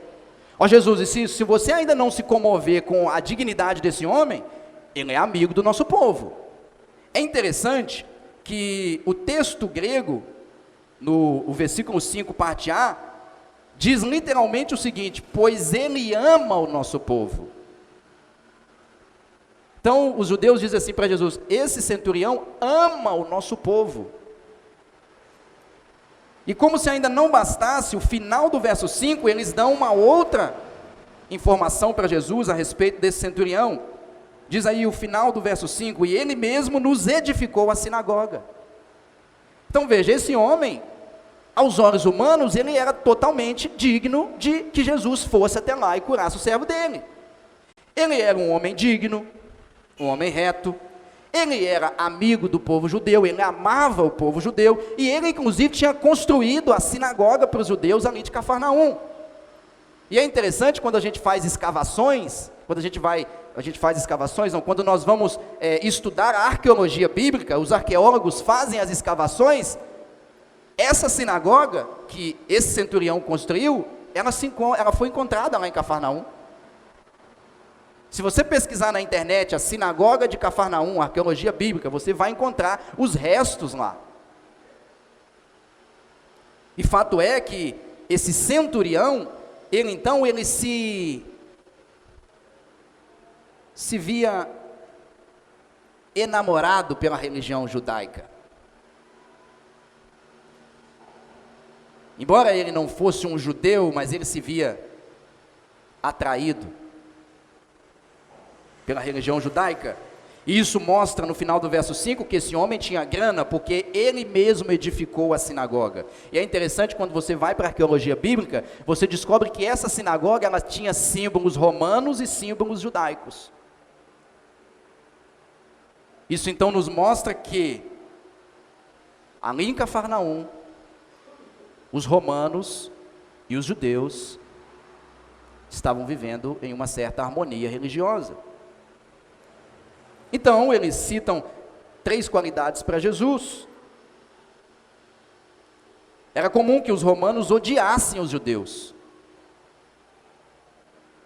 Ó Jesus, e se você ainda não se comover com a dignidade desse homem, ele é amigo do nosso povo. É interessante que o texto grego, no versículo 5, parte A, diz literalmente o seguinte: pois ele ama o nosso povo. Então, os judeus dizem assim para Jesus: esse centurião ama o nosso povo. E como se ainda não bastasse, o final do verso 5, eles dão uma outra informação para Jesus a respeito desse centurião. Diz aí o final do verso 5, e ele mesmo nos edificou a sinagoga. Então veja, esse homem, aos olhos humanos, ele era totalmente digno de que Jesus fosse até lá e curasse o servo dele. Ele era um homem digno, um homem reto, ele era amigo do povo judeu, ele amava o povo judeu, e ele inclusive tinha construído a sinagoga para os judeus ali de Cafarnaum. E é interessante quando a gente faz escavações, quando nós vamos estudar a arqueologia bíblica, os arqueólogos fazem as escavações. Essa sinagoga que esse centurião construiu, ela foi encontrada lá em Cafarnaum. Se você pesquisar na internet a sinagoga de Cafarnaum, arqueologia bíblica, você vai encontrar os restos lá. E fato é que esse centurião, ele se via enamorado pela religião judaica. Embora ele não fosse um judeu, mas ele se via atraído pela religião judaica. E isso mostra no final do verso 5 que esse homem tinha grana, porque ele mesmo edificou a sinagoga. E é interessante, quando você vai para a arqueologia bíblica, você descobre que essa sinagoga, ela tinha símbolos romanos e símbolos judaicos. Isso então nos mostra que ali em Cafarnaum, os romanos e os judeus estavam vivendo em uma certa harmonia religiosa. Então, eles citam 3 qualidades para Jesus. Era comum que os romanos odiassem os judeus.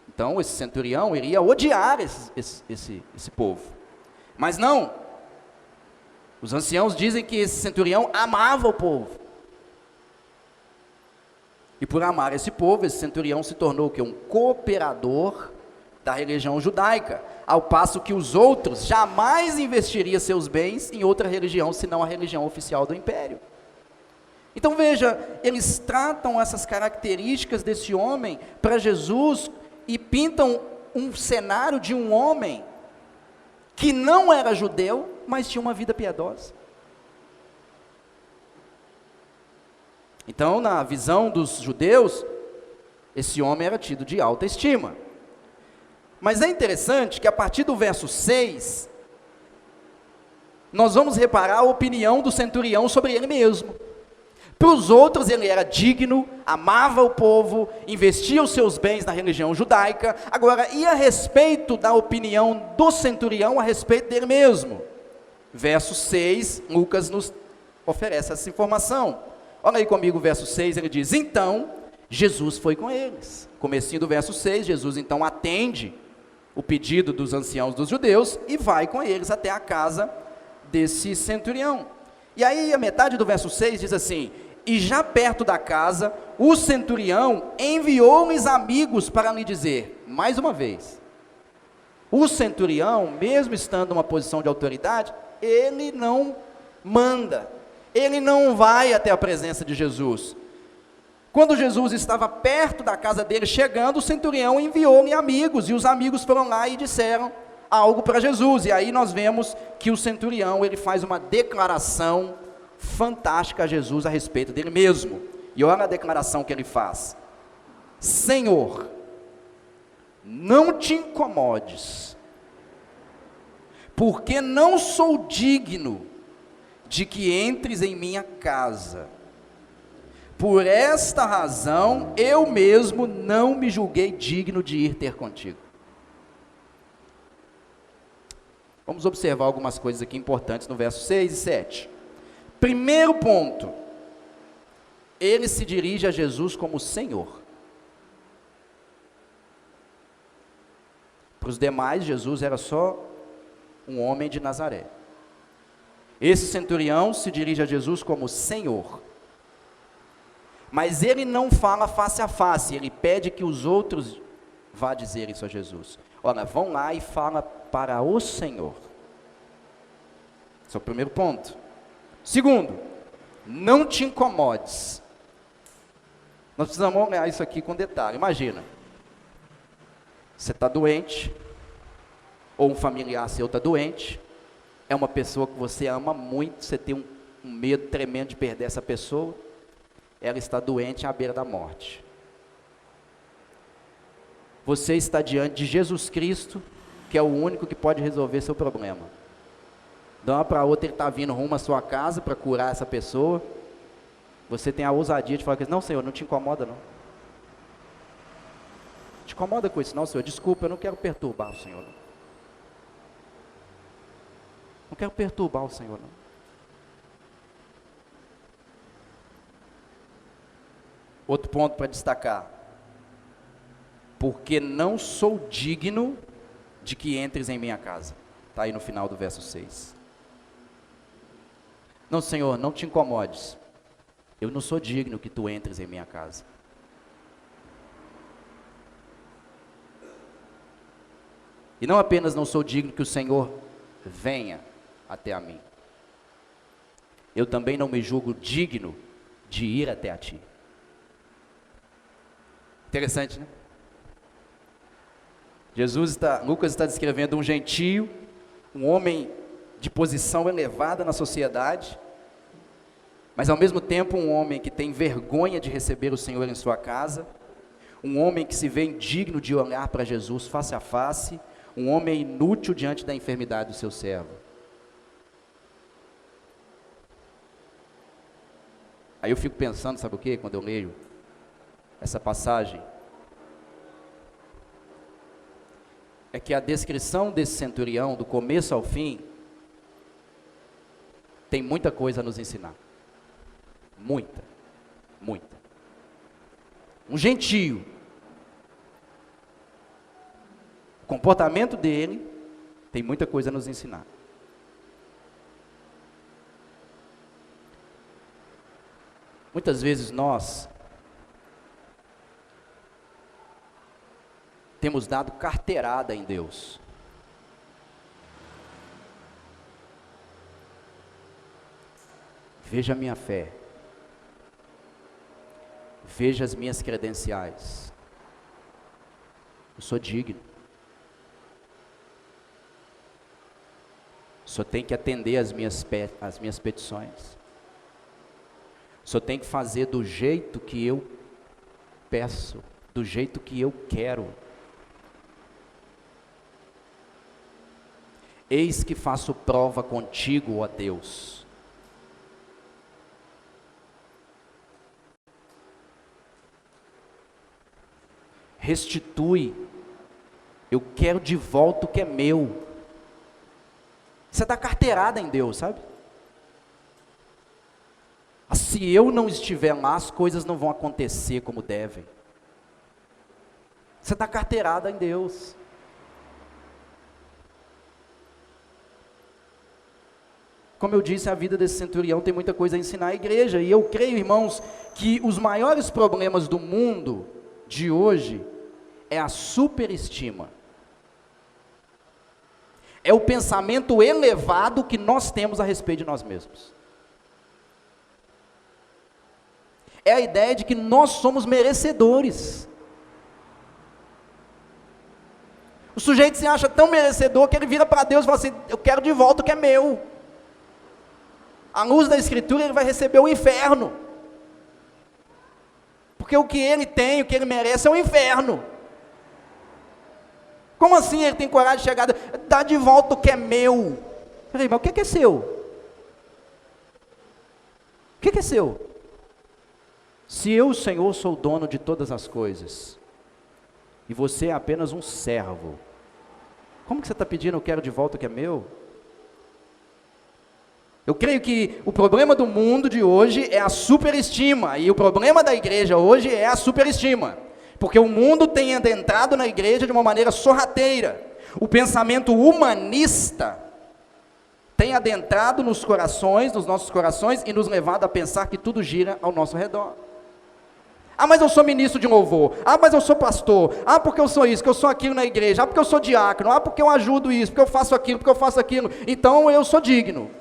Então, esse centurião iria odiar esse povo. Mas não. Os anciãos dizem que esse centurião amava o povo. E por amar esse povo, esse centurião se tornou o quê? Um cooperador da religião judaica, ao passo que os outros jamais investiriam seus bens em outra religião, senão a religião oficial do império. Então veja, eles tratam essas características desse homem para Jesus e pintam um cenário de um homem que não era judeu, mas tinha uma vida piedosa. Então, na visão dos judeus, esse homem era tido de alta estima. Mas é interessante que a partir do verso 6, nós vamos reparar a opinião do centurião sobre ele mesmo. Para os outros ele era digno, amava o povo, investia os seus bens na religião judaica. Agora, e a respeito da opinião do centurião a respeito dele mesmo? Verso 6, Lucas nos oferece essa informação. Olha aí comigo o verso 6, ele diz: então, Jesus foi com eles. Comecinho do verso 6, Jesus então atende o pedido dos anciãos dos judeus e vai com eles até a casa desse centurião. E aí a metade do verso 6 diz assim: e já perto da casa, o centurião enviou-lhes amigos para lhe dizer, mais uma vez, o centurião, mesmo estando numa posição de autoridade, ele não manda, ele não vai até a presença de Jesus. Quando Jesus estava perto da casa dele, chegando, o centurião enviou-lhe amigos, e os amigos foram lá e disseram algo para Jesus. E aí nós vemos que o centurião, ele faz uma declaração fantástica a Jesus a respeito dele mesmo. E olha a declaração que ele faz: Senhor, não te incomodes, porque não sou digno de que entres em minha casa. Por esta razão, eu mesmo não me julguei digno de ir ter contigo. Vamos observar algumas coisas aqui importantes no verso 6 e 7. Primeiro ponto, ele se dirige a Jesus como Senhor. Para os demais, Jesus era só um homem de Nazaré. Esse centurião se dirige a Jesus como Senhor. Mas ele não fala face a face, ele pede que os outros vá dizer isso a Jesus. Olha, vão lá e fala para o Senhor. Esse é o primeiro ponto. Segundo, não te incomodes. Nós precisamos olhar isso aqui com detalhe. Imagina, você está doente, ou um familiar seu está doente, é uma pessoa que você ama muito, você tem um medo tremendo de perder essa pessoa, ela está doente à beira da morte. Você está diante de Jesus Cristo, que é o único que pode resolver seu problema. De uma para outra, ele está vindo rumo à sua casa para curar essa pessoa. Você tem a ousadia de falar que não, Senhor, não te incomoda não. Não te incomoda com isso não, Senhor. Desculpa, eu não quero perturbar o Senhor. Não quero perturbar o Senhor não. Outro ponto para destacar: porque não sou digno de que entres em minha casa. Está aí no final do verso 6. Não, Senhor, não te incomodes, eu não sou digno que tu entres em minha casa. E não apenas não sou digno que o Senhor venha até a mim, eu também não me julgo digno de ir até a ti. Interessante, né? Lucas está descrevendo um gentio, um homem de posição elevada na sociedade, mas ao mesmo tempo um homem que tem vergonha de receber o Senhor em sua casa, um homem que se vê indigno de olhar para Jesus face a face, um homem inútil diante da enfermidade do seu servo. Aí eu fico pensando, sabe o que, quando eu leio essa passagem, é que a descrição desse centurião, do começo ao fim, tem muita coisa a nos ensinar. Muita. muita. Um gentio. O comportamento dele tem muita coisa a nos ensinar. Muitas vezes nós temos dado carteirada em Deus. Veja a minha fé. Veja as minhas credenciais. Eu sou digno. O Senhor tem que atender as minhas petições. O Senhor tem que fazer do jeito que eu peço, do jeito que eu quero. Eis que faço prova contigo, ó Deus. Restitui, eu quero de volta o que é meu. Você dá carteirada em Deus, sabe? Se eu não estiver lá, as coisas não vão acontecer como devem. Você dá carteirada em Deus. Como eu disse, a vida desse centurião tem muita coisa a ensinar à igreja. E eu creio, irmãos, que os maiores problemas do mundo de hoje é a superestima. É o pensamento elevado que nós temos a respeito de nós mesmos. É a ideia de que nós somos merecedores. O sujeito se acha tão merecedor que ele vira para Deus e fala assim: eu quero de volta o que é meu. À luz da Escritura, ele vai receber o inferno. Porque o que ele tem, o que ele merece é o inferno. Como assim ele tem coragem de chegar, dá de volta o que é meu? Peraí, mas o que é seu? O que é seu? Se eu, o Senhor, sou o dono de todas as coisas, e você é apenas um servo, como que você está pedindo, eu quero de volta o que é meu? Eu creio que o problema do mundo de hoje é a superestima, e o problema da igreja hoje é a superestima, porque o mundo tem adentrado na igreja de uma maneira sorrateira. O pensamento humanista tem adentrado nos corações, nos nossos corações, e nos levado a pensar que tudo gira ao nosso redor. Ah, mas eu sou ministro de louvor. Ah, mas eu sou pastor. Ah, porque eu sou isso, porque eu sou aquilo na igreja. Ah, porque eu sou diácono. Ah, porque eu ajudo isso, porque eu faço aquilo, porque eu faço aquilo. Então eu sou digno.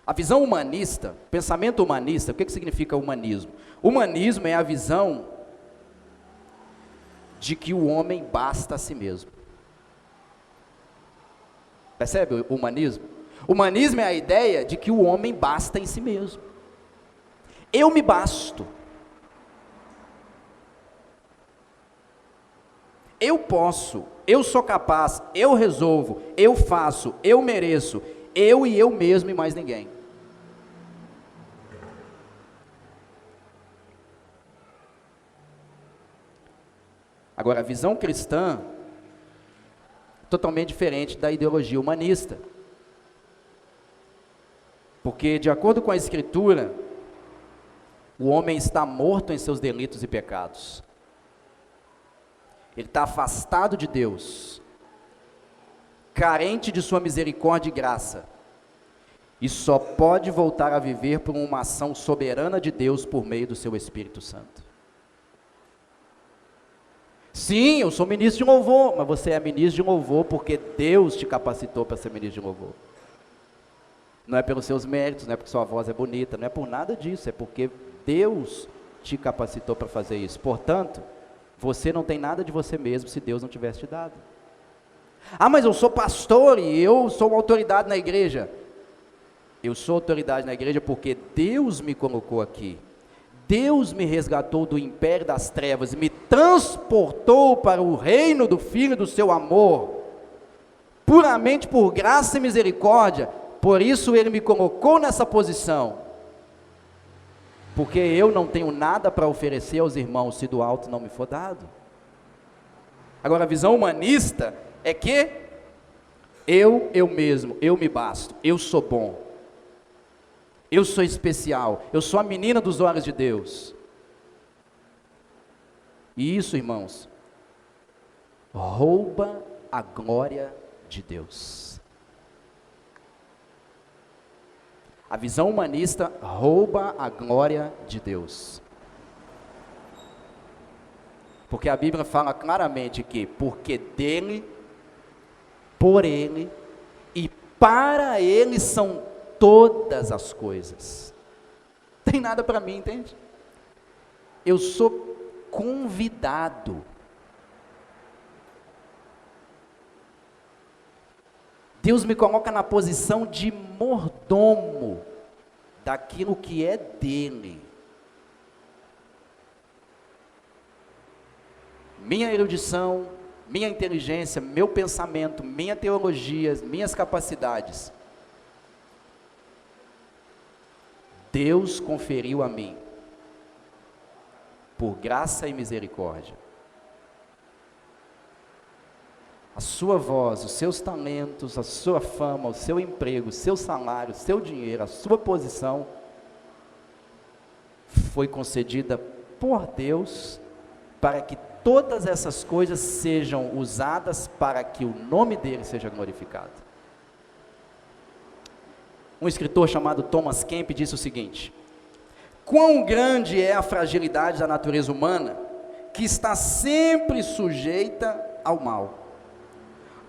A visão humanista, pensamento humanista, o que significa humanismo? Humanismo é a visão de que o homem basta a si mesmo. Percebe o humanismo? Humanismo é a ideia de que o homem basta em si mesmo. Eu me basto. Eu posso, eu sou capaz, eu resolvo, eu faço, eu mereço, eu e eu mesmo e mais ninguém. Agora, a visão cristã é totalmente diferente da ideologia humanista. Porque, de acordo com a Escritura, o homem está morto em seus delitos e pecados. Ele está afastado de Deus, carente de sua misericórdia e graça, e só pode voltar a viver por uma ação soberana de Deus por meio do seu Espírito Santo. Sim, eu sou ministro de louvor, mas você é ministro de louvor porque Deus te capacitou para ser ministro de louvor. Não é pelos seus méritos, não é porque sua voz é bonita, não é por nada disso, é porque Deus te capacitou para fazer isso. Portanto, você não tem nada de você mesmo se Deus não tivesse te dado. Ah, mas eu sou pastor e eu sou uma autoridade na igreja. Eu sou autoridade na igreja porque Deus me colocou aqui. Deus me resgatou do império das trevas, me transportou para o reino do Filho do seu amor, puramente por graça e misericórdia. Por isso Ele me colocou nessa posição, porque eu não tenho nada para oferecer aos irmãos se do alto não me for dado. Agora, a visão humanista é que eu mesmo, eu me basto, eu sou bom. Eu sou especial, eu sou a menina dos olhos de Deus. E isso, irmãos, rouba a glória de Deus. A visão humanista rouba a glória de Deus. Porque a Bíblia fala claramente que porque dele, por ele e para ele são todas as coisas. Não tem nada para mim, entende? Eu sou convidado. Deus me coloca na posição de mordomo daquilo que é dele. Minha erudição, minha inteligência, meu pensamento, minha teologia, minhas capacidades, Deus conferiu a mim, por graça e misericórdia. A sua voz, os seus talentos, a sua fama, o seu emprego, o seu salário, o seu dinheiro, a sua posição, foi concedida por Deus, para que todas essas coisas sejam usadas para que o nome dele seja glorificado. Um escritor chamado Thomas Kemp disse o seguinte: quão grande é a fragilidade da natureza humana, que está sempre sujeita ao mal.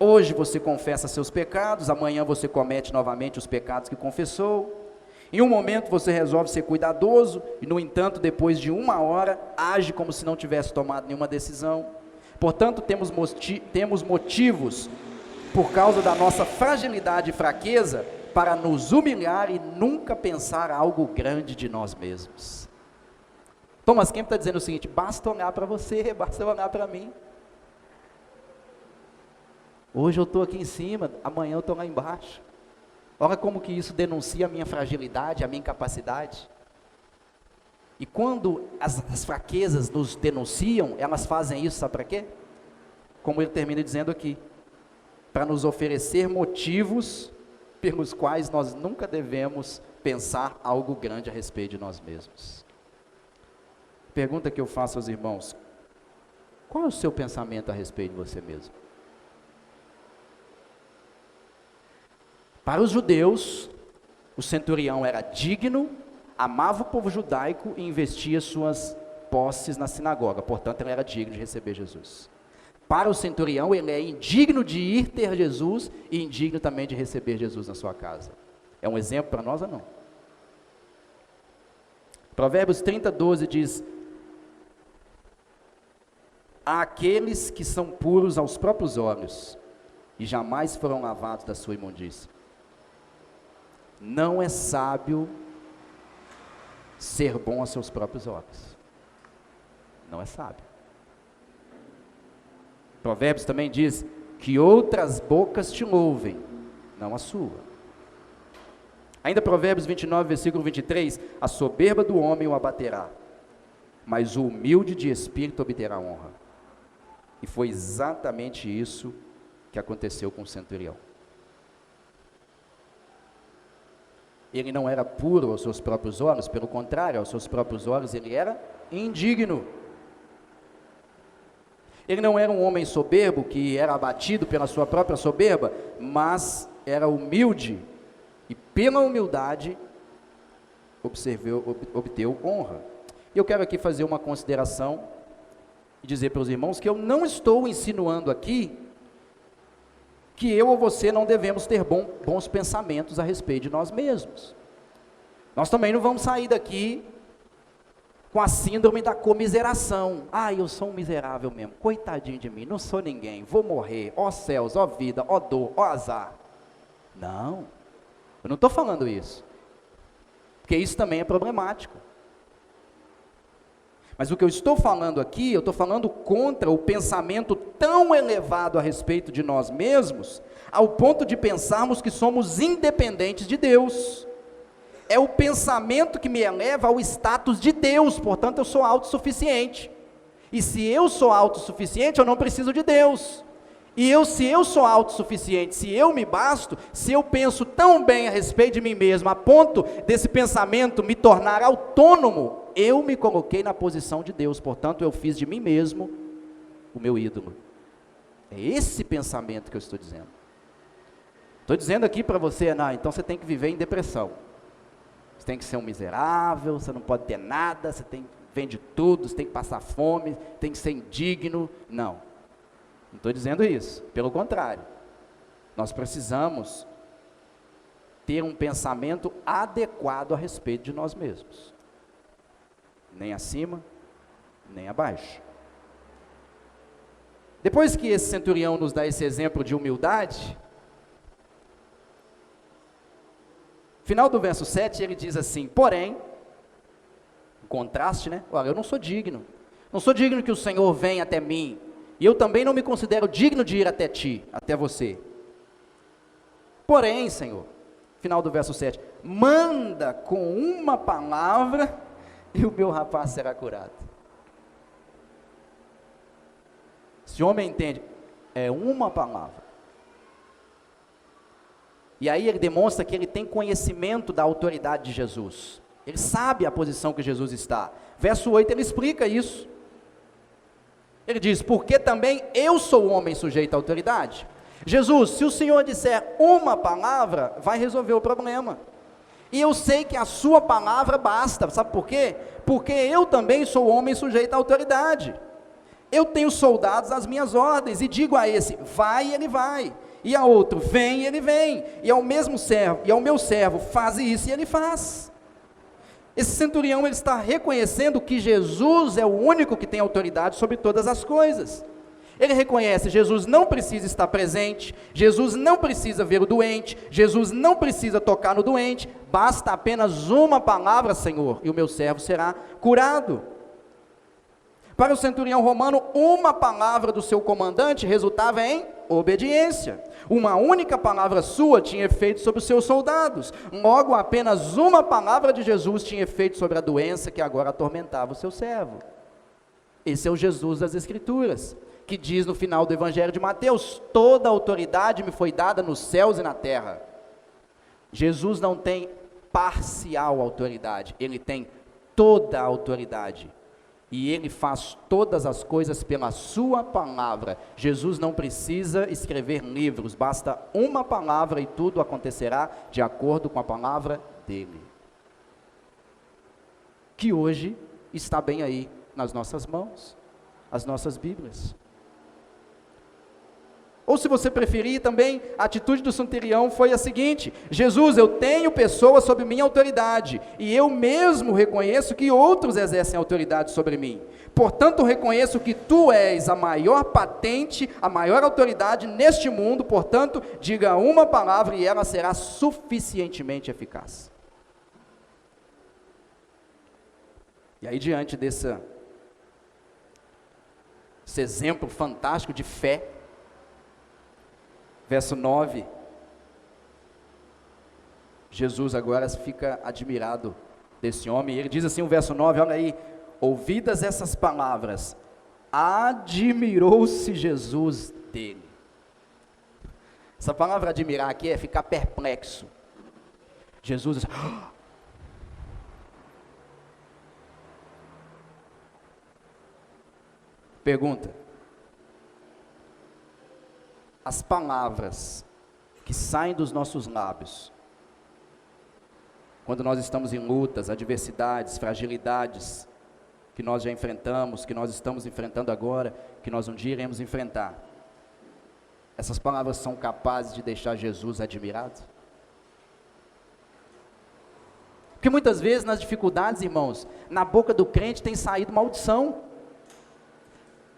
Hoje você confessa seus pecados, amanhã você comete novamente os pecados que confessou. Em um momento você resolve ser cuidadoso, e no entanto, depois de uma hora, age como se não tivesse tomado nenhuma decisão. Portanto, temos motivos, por causa da nossa fragilidade e fraqueza, para nos humilhar e nunca pensar algo grande de nós mesmos. Thomas Kemp está dizendo o seguinte: basta olhar para você, basta olhar para mim. Hoje eu estou aqui em cima, amanhã eu estou lá embaixo. Olha como que isso denuncia a minha fragilidade, a minha incapacidade. E quando as fraquezas nos denunciam, elas fazem isso, sabe para quê? Como ele termina dizendo aqui, para nos oferecer motivos pelos quais nós nunca devemos pensar algo grande a respeito de nós mesmos. Pergunta que eu faço aos irmãos: qual é o seu pensamento a respeito de você mesmo? Para os judeus, o centurião era digno, amava o povo judaico e investia suas posses na sinagoga, portanto ele era digno de receber Jesus. Para o centurião, ele é indigno de ir ter Jesus e indigno também de receber Jesus na sua casa. É um exemplo para nós ou não? Provérbios 30:12 diz: há aqueles que são puros aos próprios olhos e jamais foram lavados da sua imundícia. Não é sábio ser bom aos seus próprios olhos. Não é sábio. Provérbios também diz que outras bocas te louvem, não a sua. Ainda Provérbios 29, versículo 23, a soberba do homem o abaterá, mas o humilde de espírito obterá honra. E foi exatamente isso que aconteceu com o centurião. Ele não era puro aos seus próprios olhos, pelo contrário, aos seus próprios olhos ele era indigno. Ele não era um homem soberbo, que era abatido pela sua própria soberba, mas era humilde, e pela humildade obteve honra. E eu quero aqui fazer uma consideração, e dizer para os irmãos que eu não estou insinuando aqui, que eu ou você não devemos ter bons pensamentos a respeito de nós mesmos. Nós também não vamos sair daqui com a síndrome da comiseração. Eu sou um miserável mesmo, coitadinho de mim, não sou ninguém, vou morrer, ó céus, ó vida, ó dor, ó azar. Não, eu não estou falando isso, porque isso também é problemático. Mas o que eu estou falando aqui, eu estou falando contra o pensamento tão elevado a respeito de nós mesmos, ao ponto de pensarmos que somos independentes de Deus. É o pensamento que me eleva ao status de Deus, portanto eu sou autossuficiente. E se eu sou autossuficiente, eu não preciso de Deus. Se eu sou autossuficiente, se eu me basto, se eu penso tão bem a respeito de mim mesmo, a ponto desse pensamento me tornar autônomo, eu me coloquei na posição de Deus, portanto eu fiz de mim mesmo o meu ídolo. É esse pensamento que eu estou dizendo. Estou dizendo aqui para você, então você tem que viver em depressão. Você tem que ser um miserável, você não pode ter nada, você vende tudo, você tem que passar fome, tem que ser indigno. Não estou dizendo isso, pelo contrário. Nós precisamos ter um pensamento adequado a respeito de nós mesmos. Nem acima, nem abaixo. Depois que esse centurião nos dá esse exemplo de humildade, final do verso 7, ele diz assim: porém, contraste, olha, eu não sou digno que o Senhor venha até mim, e eu também não me considero digno de ir até ti, até você. Porém, Senhor, final do verso 7, manda com uma palavra e o meu rapaz será curado. Esse homem entende, é uma palavra. E aí ele demonstra que ele tem conhecimento da autoridade de Jesus. Ele sabe a posição que Jesus está. Verso 8 ele explica isso. Ele diz, porque também eu sou homem sujeito à autoridade. Jesus, se o Senhor disser uma palavra, vai resolver o problema. E eu sei que a sua palavra basta, sabe por quê? Porque eu também sou homem sujeito à autoridade. Eu tenho soldados às minhas ordens, e digo a esse, vai, e ele vai. E a outro, vem, e ele vem. E ao meu servo, faz isso, e ele faz. Esse centurião, ele está reconhecendo que Jesus é o único que tem autoridade sobre todas as coisas. Ele reconhece, Jesus não precisa estar presente, Jesus não precisa ver o doente, Jesus não precisa tocar no doente, basta apenas uma palavra, Senhor, e o meu servo será curado. Para o centurião romano, uma palavra do seu comandante resultava em obediência. Uma única palavra sua tinha efeito sobre os seus soldados. Logo, apenas uma palavra de Jesus tinha efeito sobre a doença que agora atormentava o seu servo. Esse é o Jesus das Escrituras, que diz no final do Evangelho de Mateus, toda autoridade me foi dada nos céus e na terra. Jesus não tem parcial autoridade, ele tem toda a autoridade. E ele faz todas as coisas pela sua palavra. Jesus não precisa escrever livros, basta uma palavra e tudo acontecerá de acordo com a palavra dele. Que hoje está bem aí nas nossas mãos, as nossas Bíblias. Ou se você preferir também, a atitude do centurião foi a seguinte: Jesus, eu tenho pessoas sob minha autoridade, e eu mesmo reconheço que outros exercem autoridade sobre mim. Portanto, reconheço que tu és a maior patente, a maior autoridade neste mundo, portanto, diga uma palavra e ela será suficientemente eficaz. E aí, diante desse exemplo fantástico de fé, verso 9, Jesus agora fica admirado desse homem, e ele diz assim, o verso 9, olha aí, ouvidas essas palavras, admirou-se Jesus dele. Essa palavra admirar aqui é ficar perplexo. Jesus diz, pergunta, as palavras que saem dos nossos lábios, quando nós estamos em lutas, adversidades, fragilidades, que nós já enfrentamos, que nós estamos enfrentando agora, que nós um dia iremos enfrentar, essas palavras são capazes de deixar Jesus admirado? Porque muitas vezes nas dificuldades, irmãos, na boca do crente tem saído maldição.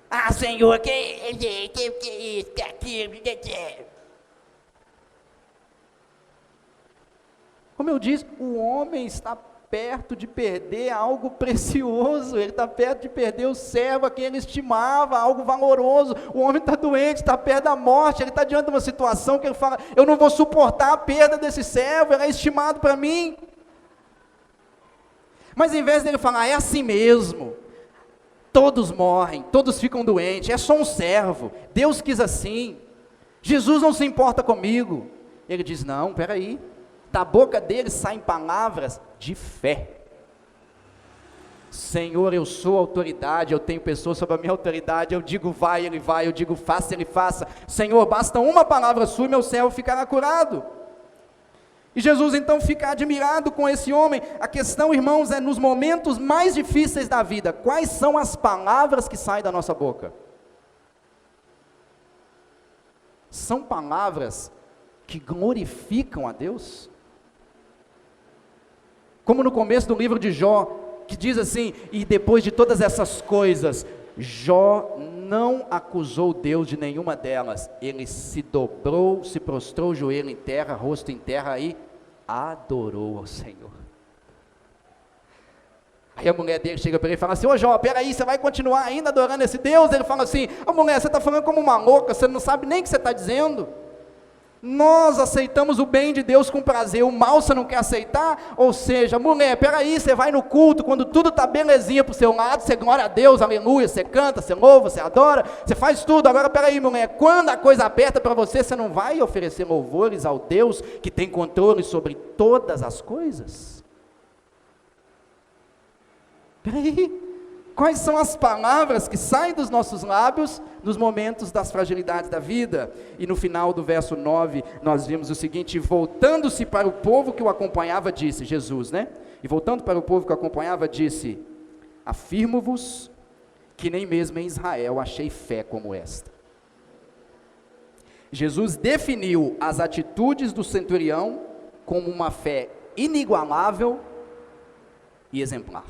Ah, Senhor, que isso, que aquilo, que. Como eu disse, o homem está perto de perder algo precioso, ele está perto de perder o servo a quem ele estimava, algo valoroso. O homem está doente, está perto da morte, ele está diante de uma situação que ele fala, eu não vou suportar a perda desse servo, ele é estimado para mim. Mas em vez dele falar, é assim mesmo, todos morrem, todos ficam doentes, é só um servo, Deus quis assim. Jesus não se importa comigo. Ele diz, não, peraí, da boca dele saem palavras de fé. Senhor, eu sou autoridade, eu tenho pessoas sob a minha autoridade, eu digo vai, ele vai, eu digo faça, ele faça. Senhor, basta uma palavra sua e meu servo ficará curado. E Jesus então fica admirado com esse homem. A questão, irmãos, é nos momentos mais difíceis da vida, quais são as palavras que saem da nossa boca? São palavras que glorificam a Deus? Como no começo do livro de Jó, que diz assim, e depois de todas essas coisas, Jó não acusou Deus de nenhuma delas, ele se dobrou, se prostrou o joelho em terra, rosto em terra e adorou ao Senhor. Aí a mulher dele chega para ele e fala assim, ô Jó, peraí, você vai continuar ainda adorando esse Deus? Ele fala assim, ô mulher, você está falando como uma louca, você não sabe nem o que você está dizendo. Nós aceitamos o bem de Deus com prazer, o mal você não quer aceitar? Ou seja, mulher, peraí, você vai no culto, quando tudo está belezinha para o seu lado, você glória a Deus, aleluia, você canta, você louva, você adora, você faz tudo. Agora peraí, mulher, quando a coisa aperta para você, você não vai oferecer louvores ao Deus que tem controle sobre todas as coisas? Peraí, quais são as palavras que saem dos nossos lábios nos momentos das fragilidades da vida? E no final do verso 9, nós vimos o seguinte, voltando-se para o povo que o acompanhava, disse, Jesus, né? E voltando para o povo que o acompanhava, disse, afirmo-vos que nem mesmo em Israel achei fé como esta. Jesus definiu as atitudes do centurião como uma fé inigualável e exemplar.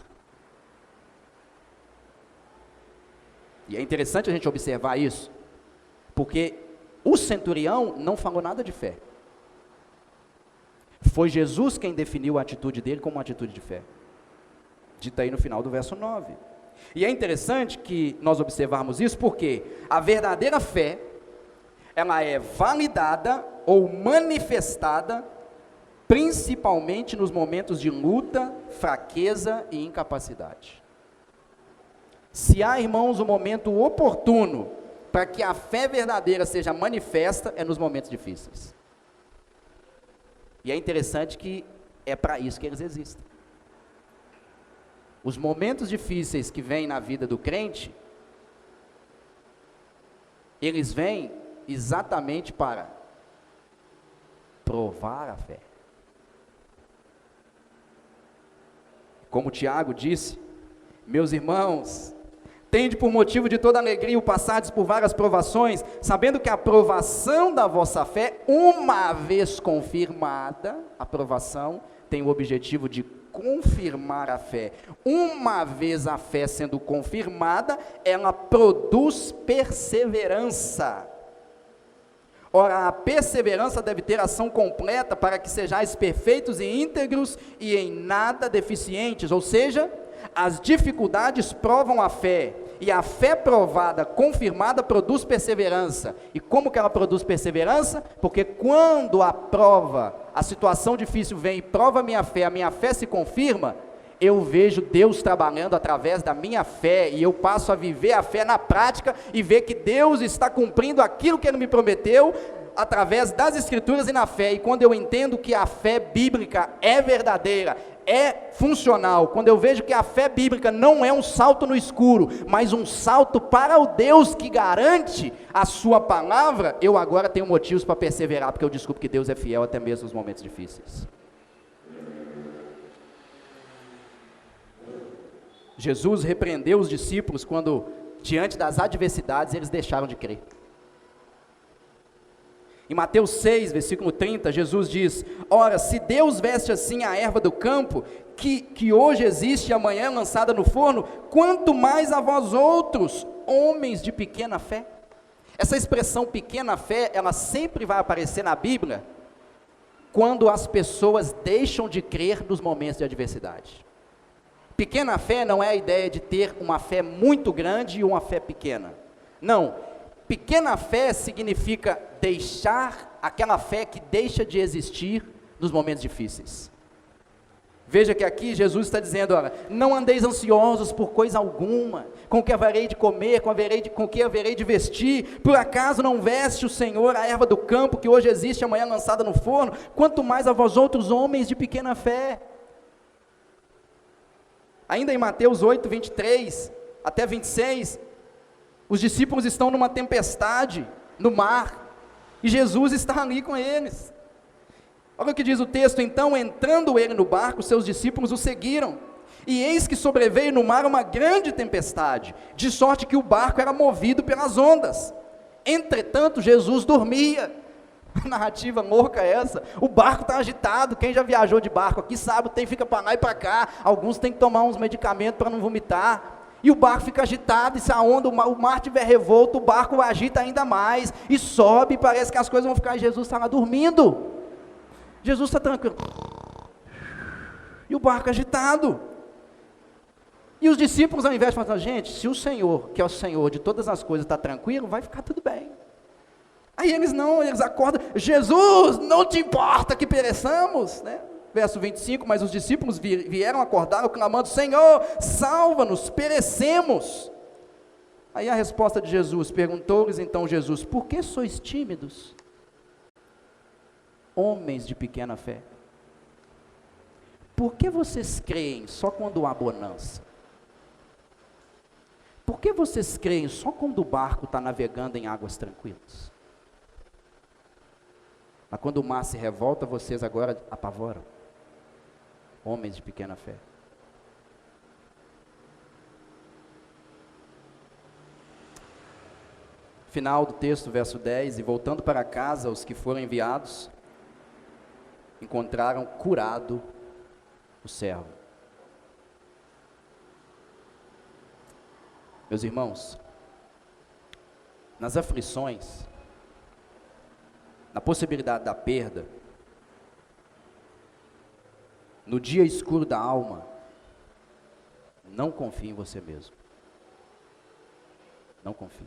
E é interessante a gente observar isso, porque o centurião não falou nada de fé. Foi Jesus quem definiu a atitude dele como uma atitude de fé. Dita aí no final do verso 9. E é interessante que nós observarmos isso, porque a verdadeira fé, ela é validada ou manifestada, principalmente nos momentos de luta, fraqueza e incapacidade. Se há, irmãos, um momento oportuno para que a fé verdadeira seja manifesta, é nos momentos difíceis. E é interessante que é para isso que eles existem. Os momentos difíceis que vêm na vida do crente, eles vêm exatamente para provar a fé. Como Tiago disse, meus irmãos, tende por motivo de toda alegria o passardes por várias provações, sabendo que a provação da vossa fé, uma vez confirmada, a provação tem o objetivo de confirmar a fé. Uma vez a fé sendo confirmada, ela produz perseverança. Ora, a perseverança deve ter ação completa para que sejais perfeitos e íntegros e em nada deficientes, ou seja, as dificuldades provam a fé, e a fé provada, confirmada, produz perseverança. E como que ela produz perseverança? Porque quando a prova, a situação difícil vem e prova a minha fé se confirma, eu vejo Deus trabalhando através da minha fé, e eu passo a viver a fé na prática, e ver que Deus está cumprindo aquilo que Ele me prometeu, através das Escrituras e na fé. E quando eu entendo que a fé bíblica é verdadeira, é funcional, quando eu vejo que a fé bíblica não é um salto no escuro, mas um salto para o Deus que garante a sua palavra, eu agora tenho motivos para perseverar, porque eu descubro que Deus é fiel até mesmo nos momentos difíceis. Jesus repreendeu os discípulos quando, diante das adversidades, eles deixaram de crer. Em Mateus 6, versículo 30, Jesus diz, ora, se Deus veste assim a erva do campo, que hoje existe e amanhã é lançada no forno, quanto mais a vós outros, homens de pequena fé. Essa expressão pequena fé, ela sempre vai aparecer na Bíblia, quando as pessoas deixam de crer nos momentos de adversidade. Pequena fé não é a ideia de ter uma fé muito grande e uma fé pequena. Não, pequena fé significa deixar aquela fé que deixa de existir nos momentos difíceis. Veja que aqui Jesus está dizendo, olha, não andeis ansiosos por coisa alguma, com o que haverei de comer, com o que haverei de vestir, por acaso não veste o Senhor a erva do campo, que hoje existe, amanhã lançada no forno, quanto mais a vós outros homens de pequena fé. Ainda em Mateus 8, 23 até 26, os discípulos estão numa tempestade no mar, e Jesus está ali com eles. Olha o que diz o texto: então, entrando ele no barco, seus discípulos o seguiram, e eis que sobreveio no mar uma grande tempestade, de sorte que o barco era movido pelas ondas. Entretanto, Jesus dormia. Narrativa louca essa, o barco está agitado. Quem já viajou de barco aqui sabe, fica para lá e para cá, alguns têm que tomar uns medicamentos para não vomitar, e o barco fica agitado, e se a onda, o mar estiver revolto, o barco agita ainda mais, e sobe, parece que as coisas vão ficar, e Jesus está lá dormindo, Jesus está tranquilo, e o barco agitado, e os discípulos, ao invés de falar, gente, se o Senhor, que é o Senhor de todas as coisas, está tranquilo, vai ficar tudo bem. Aí eles acordam, Jesus, não te importa que pereçamos, né? Verso 25, mas os discípulos vieram acordar, clamando, Senhor, salva-nos, perecemos. Aí a resposta de Jesus, perguntou-lhes então Jesus, por que sois tímidos? Homens de pequena fé. Por que vocês creem só quando há bonança? Por que vocês creem só quando o barco está navegando em águas tranquilas? Mas quando o mar se revolta, vocês agora apavoram. Homens de pequena fé. Final do texto, verso 10, e voltando para casa, os que foram enviados, encontraram curado o servo. Meus irmãos, nas aflições, na possibilidade da perda, no dia escuro da alma, não confie em você mesmo. Não confie.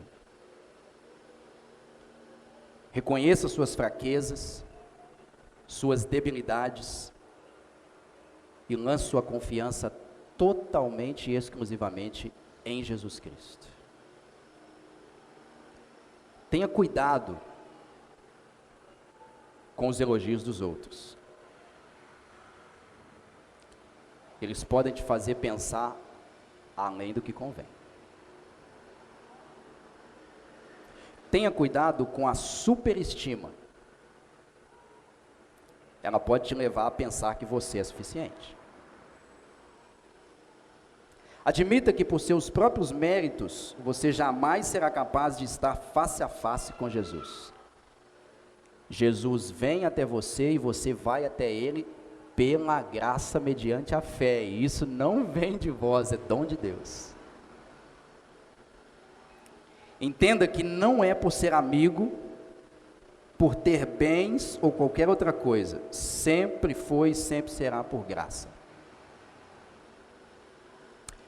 Reconheça suas fraquezas, suas debilidades, e lance sua confiança totalmente e exclusivamente em Jesus Cristo. Tenha cuidado com os elogios dos outros. Eles podem te fazer pensar além do que convém. Tenha cuidado com a superestima. Ela pode te levar a pensar que você é suficiente. Admita que por seus próprios méritos, você jamais será capaz de estar face a face com Jesus. Jesus vem até você e você vai até Ele pela graça mediante a fé. E isso não vem de vós, é dom de Deus. Entenda que não é por ser amigo, por ter bens ou qualquer outra coisa. Sempre foi e sempre será por graça.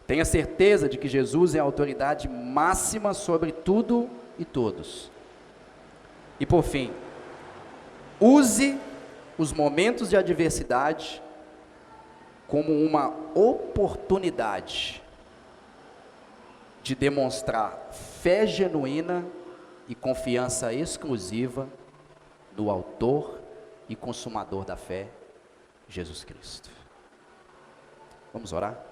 Tenha certeza de que Jesus é a autoridade máxima sobre tudo e todos. E por fim, use os momentos de adversidade como uma oportunidade de demonstrar fé genuína e confiança exclusiva no autor e consumador da fé, Jesus Cristo. Vamos orar?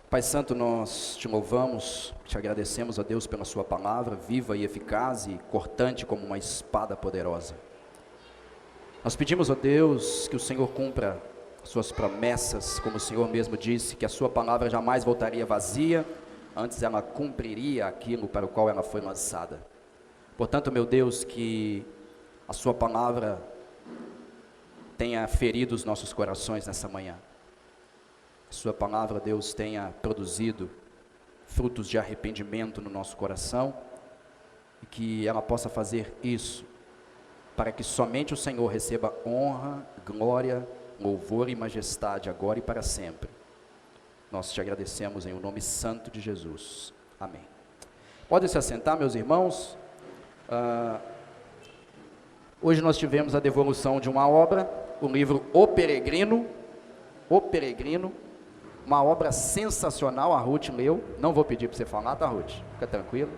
Pai Santo, nós te louvamos, te agradecemos a Deus pela sua palavra, viva e eficaz e cortante como uma espada poderosa. Nós pedimos a Deus que o Senhor cumpra suas promessas, como o Senhor mesmo disse, que a sua palavra jamais voltaria vazia, antes ela cumpriria aquilo para o qual ela foi lançada. Portanto, meu Deus, que a sua palavra tenha ferido os nossos corações nessa manhã. Sua palavra, Deus, tenha produzido frutos de arrependimento no nosso coração, e que ela possa fazer isso, para que somente o Senhor receba honra, glória, louvor e majestade, agora e para sempre. Nós te agradecemos em o nome santo de Jesus. Amém. Podem se assentar, meus irmãos. Hoje nós tivemos a devolução de uma obra, o livro O Peregrino, uma obra sensacional, a Ruth leu, não vou pedir para você falar, tá, Ruth? Fica tranquilo.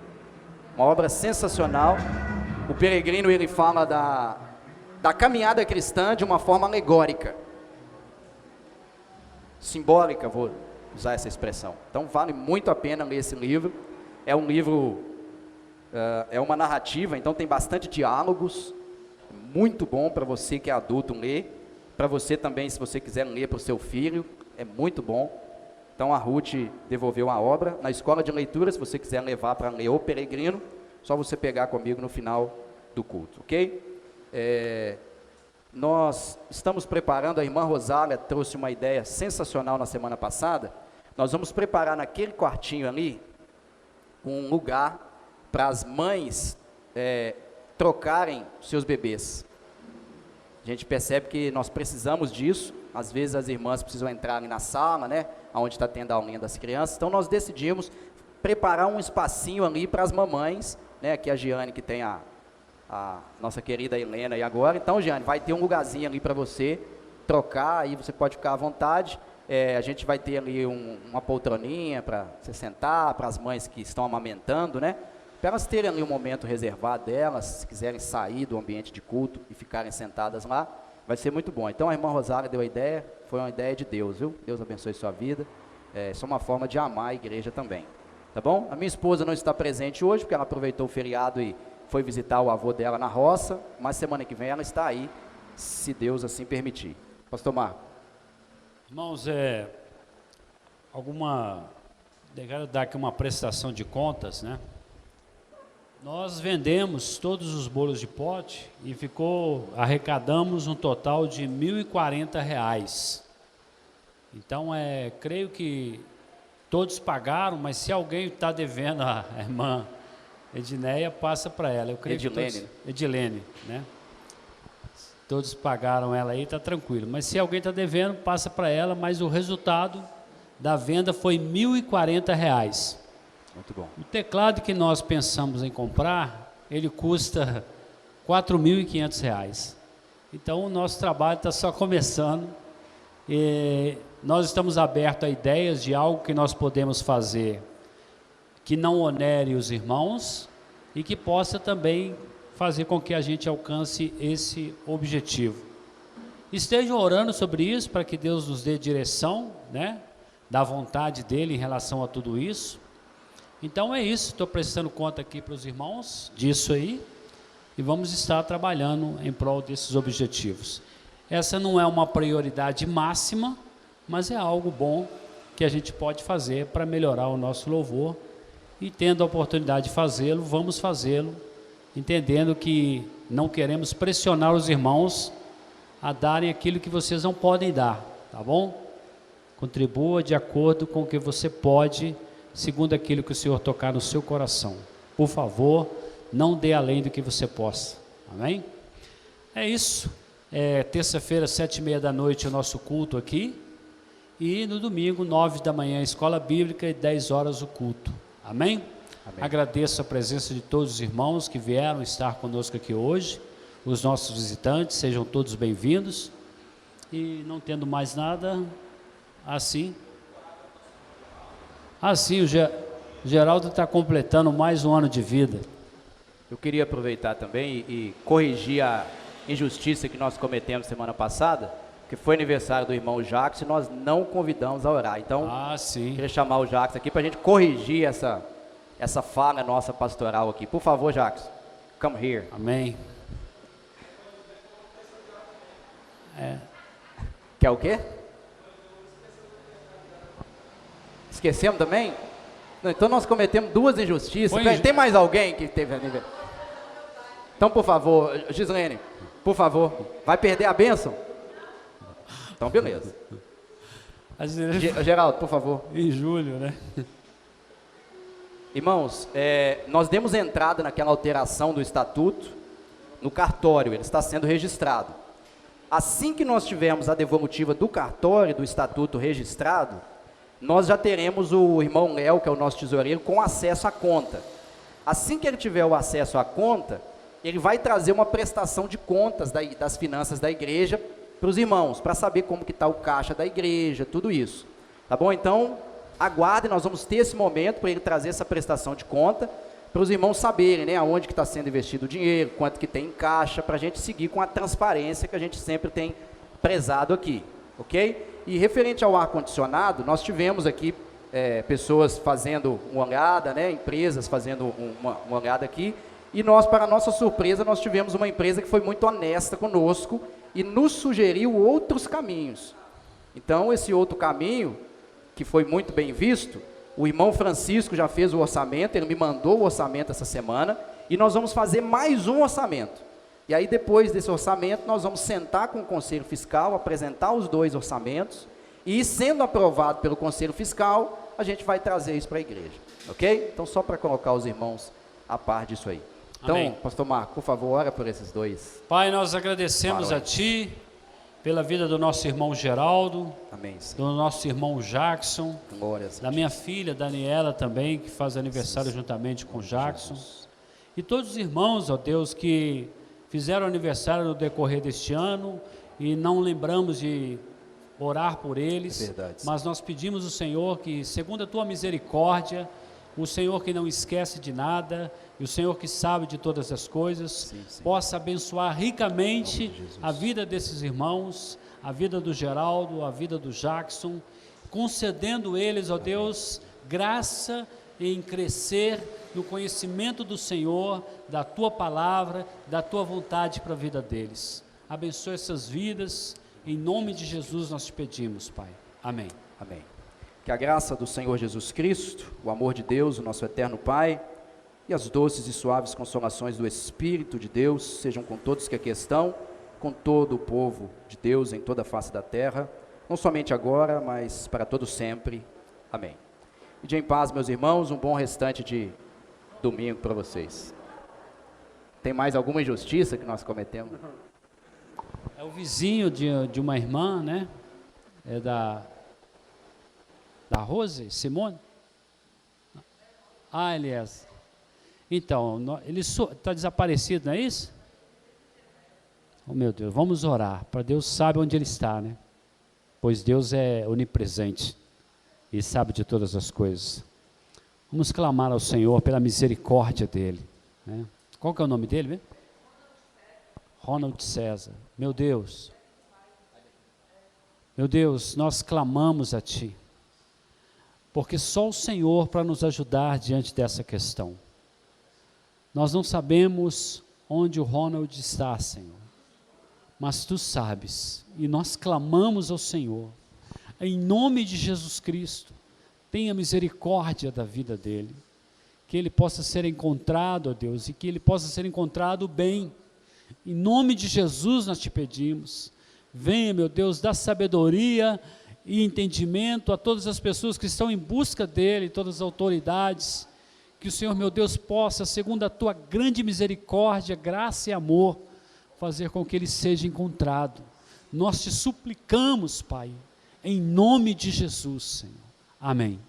Uma obra sensacional. O Peregrino, ele fala da caminhada cristã de uma forma alegórica, simbólica, vou usar essa expressão. Então vale muito a pena ler esse livro. É um livro, é uma narrativa, então tem bastante diálogos, muito bom para você que é adulto ler, para você também, se você quiser ler para o seu filho, é muito bom. Então a Ruth devolveu a obra. Na escola de leitura, se você quiser levar para ler O Peregrino, só você pegar comigo no final do culto, ok? Nós estamos preparando, a irmã Rosália trouxe uma ideia sensacional na semana passada. Nós vamos preparar naquele quartinho ali um lugar para as mães trocarem seus bebês. A gente percebe que nós precisamos disso. Às vezes as irmãs precisam entrar ali na sala, né, onde está tendo a aulinha das crianças. Então nós decidimos preparar um espacinho ali para as mamães, né, aqui a Giane que tem a nossa querida Helena aí agora. Então, Giane, vai ter um lugarzinho ali para você trocar, aí você pode ficar à vontade. A gente vai ter ali uma poltroninha para você sentar, para as mães que estão amamentando, né? Para elas terem ali um momento reservado delas, se quiserem sair do ambiente de culto e ficarem sentadas lá, vai ser muito bom. Então a irmã Rosália deu a ideia, foi uma ideia de Deus, viu? Deus abençoe sua vida. Isso é uma forma de amar a igreja também, tá bom? A minha esposa não está presente hoje, porque ela aproveitou o feriado e foi visitar o avô dela na roça, mas semana que vem ela está aí, se Deus assim permitir. Pastor Marco. Irmãos, quero dar aqui uma prestação de contas, né? Nós vendemos todos os bolos de pote e arrecadamos um total de R$ 1.040. Então, creio que todos pagaram, mas se alguém está devendo, a irmã Edneia, passa para ela. Eu creio Edilene, né? Todos pagaram ela aí, está tranquilo. Mas se alguém está devendo, passa para ela, mas o resultado da venda foi R$ 1.040. Muito bom. O teclado que nós pensamos em comprar, ele custa R$ 4.500. Então o nosso trabalho está só começando. E nós estamos abertos a ideias de algo que nós podemos fazer que não onere os irmãos e que possa também fazer com que a gente alcance esse objetivo. Estejam orando sobre isso para que Deus nos dê direção, né, da vontade dele em relação a tudo isso. Então é isso, estou prestando conta aqui para os irmãos disso aí e vamos estar trabalhando em prol desses objetivos. Essa não é uma prioridade máxima, mas é algo bom que a gente pode fazer para melhorar o nosso louvor e tendo a oportunidade de fazê-lo, vamos fazê-lo, entendendo que não queremos pressionar os irmãos a darem aquilo que vocês não podem dar, tá bom? Contribua de acordo com o que você pode, segundo aquilo que o Senhor tocar no seu coração. Por favor, não dê além do que você possa, amém? É isso, terça-feira, 7h30 da noite, o nosso culto aqui, e no domingo, 9 da manhã, a escola bíblica, e 10 horas o culto, amém? Amém. Agradeço a presença de todos os irmãos que vieram estar conosco aqui hoje, os nossos visitantes, sejam todos bem-vindos, e não tendo mais nada, assim o Geraldo está completando mais um ano de vida. Eu queria aproveitar também e corrigir a injustiça que nós cometemos semana passada, que foi aniversário do irmão Jacques e nós não convidamos a orar. Então, queria chamar o Jacques aqui para a gente corrigir essa falha nossa pastoral aqui. Por favor, Jacques, come here. Amém. Quer o quê? Esquecemos também? Não, então nós cometemos duas injustiças. Tem mais alguém que teve aniversário? Então, por favor, Gislene, por favor, vai perder a bênção? Então, beleza. Geraldo, por favor. Em julho, né? Irmãos, nós demos entrada naquela alteração do estatuto no cartório, ele está sendo registrado. Assim que nós tivermos a devolutiva do cartório, do estatuto registrado, nós já teremos o irmão Léo, que é o nosso tesoureiro, com acesso à conta. Assim que ele tiver o acesso à conta, ele vai trazer uma prestação de contas das finanças da igreja para os irmãos, para saber como que está o caixa da igreja, tudo isso. Tá bom? Então, aguardem, nós vamos ter esse momento para ele trazer essa prestação de conta, para os irmãos saberem, né, aonde que está sendo investido o dinheiro, quanto que tem em caixa, para a gente seguir com a transparência que a gente sempre tem prezado aqui, ok? E referente ao ar-condicionado, nós tivemos aqui pessoas fazendo uma olhada, né, empresas fazendo uma olhada aqui, e nós, para nossa surpresa, nós tivemos uma empresa que foi muito honesta conosco e nos sugeriu outros caminhos. Então, esse outro caminho, que foi muito bem visto, o irmão Francisco já fez o orçamento, ele me mandou o orçamento essa semana, e nós vamos fazer mais um orçamento. E aí, depois desse orçamento, nós vamos sentar com o Conselho Fiscal, apresentar os 2 orçamentos, e sendo aprovado pelo Conselho Fiscal, a gente vai trazer isso para a igreja, ok? Então, só para colocar os irmãos a par disso aí. Então, Amém. pastor Marco, por favor, ora por esses 2. Pai, nós agradecemos a Ti pela vida do nosso irmão Geraldo, Amém, Senhor. do nosso irmão Jackson, Glórias a da minha filha Daniela também, que faz aniversário juntamente com o Jackson, e todos os irmãos, ó Deus, que fizeram aniversário no decorrer deste ano e não lembramos de orar por eles, Verdade, mas nós pedimos ao Senhor que, segundo a Tua misericórdia, o Senhor que não esquece de nada, e o Senhor que sabe de todas as coisas, Sim. possa abençoar ricamente a vida desses irmãos, a vida do Geraldo, a vida do Jackson, concedendo eles, ó Deus, graça em crescer no conhecimento do Senhor, da Tua palavra, da Tua vontade para a vida deles. Abençoe essas vidas, em nome de Jesus nós te pedimos, Pai. Amém. Amém. Que a graça do Senhor Jesus Cristo, o amor de Deus, o nosso eterno Pai, e as doces e suaves consolações do Espírito de Deus sejam com todos que aqui estão, com todo o povo de Deus em toda a face da terra, não somente agora, mas para todo sempre. Amém. Ide em paz, meus irmãos, um bom restante de domingo para vocês. Tem mais alguma injustiça que nós cometemos? É o vizinho de uma irmã, né? É da Rose, Simone? Ah, Elias. Então, ele está desaparecido, não é isso? Oh, meu Deus, vamos orar, para Deus sabe onde ele está, né? Pois Deus é onipresente e sabe de todas as coisas. Vamos clamar ao Senhor pela misericórdia dele, né? Qual que é o nome dele mesmo? Ronald César. Meu Deus, nós clamamos a Ti, porque só o Senhor para nos ajudar diante dessa questão. Nós não sabemos onde o Ronald está, Senhor, mas Tu sabes, e nós clamamos ao Senhor, em nome de Jesus Cristo, tenha misericórdia da vida dele, que ele possa ser encontrado, ó Deus, e que ele possa ser encontrado bem. Em nome de Jesus nós te pedimos, venha, meu Deus, dá sabedoria e entendimento a todas as pessoas que estão em busca dele, todas as autoridades, que o Senhor, meu Deus, possa, segundo a Tua grande misericórdia, graça e amor, fazer com que ele seja encontrado. Nós te suplicamos, Pai, em nome de Jesus, Senhor. Amém.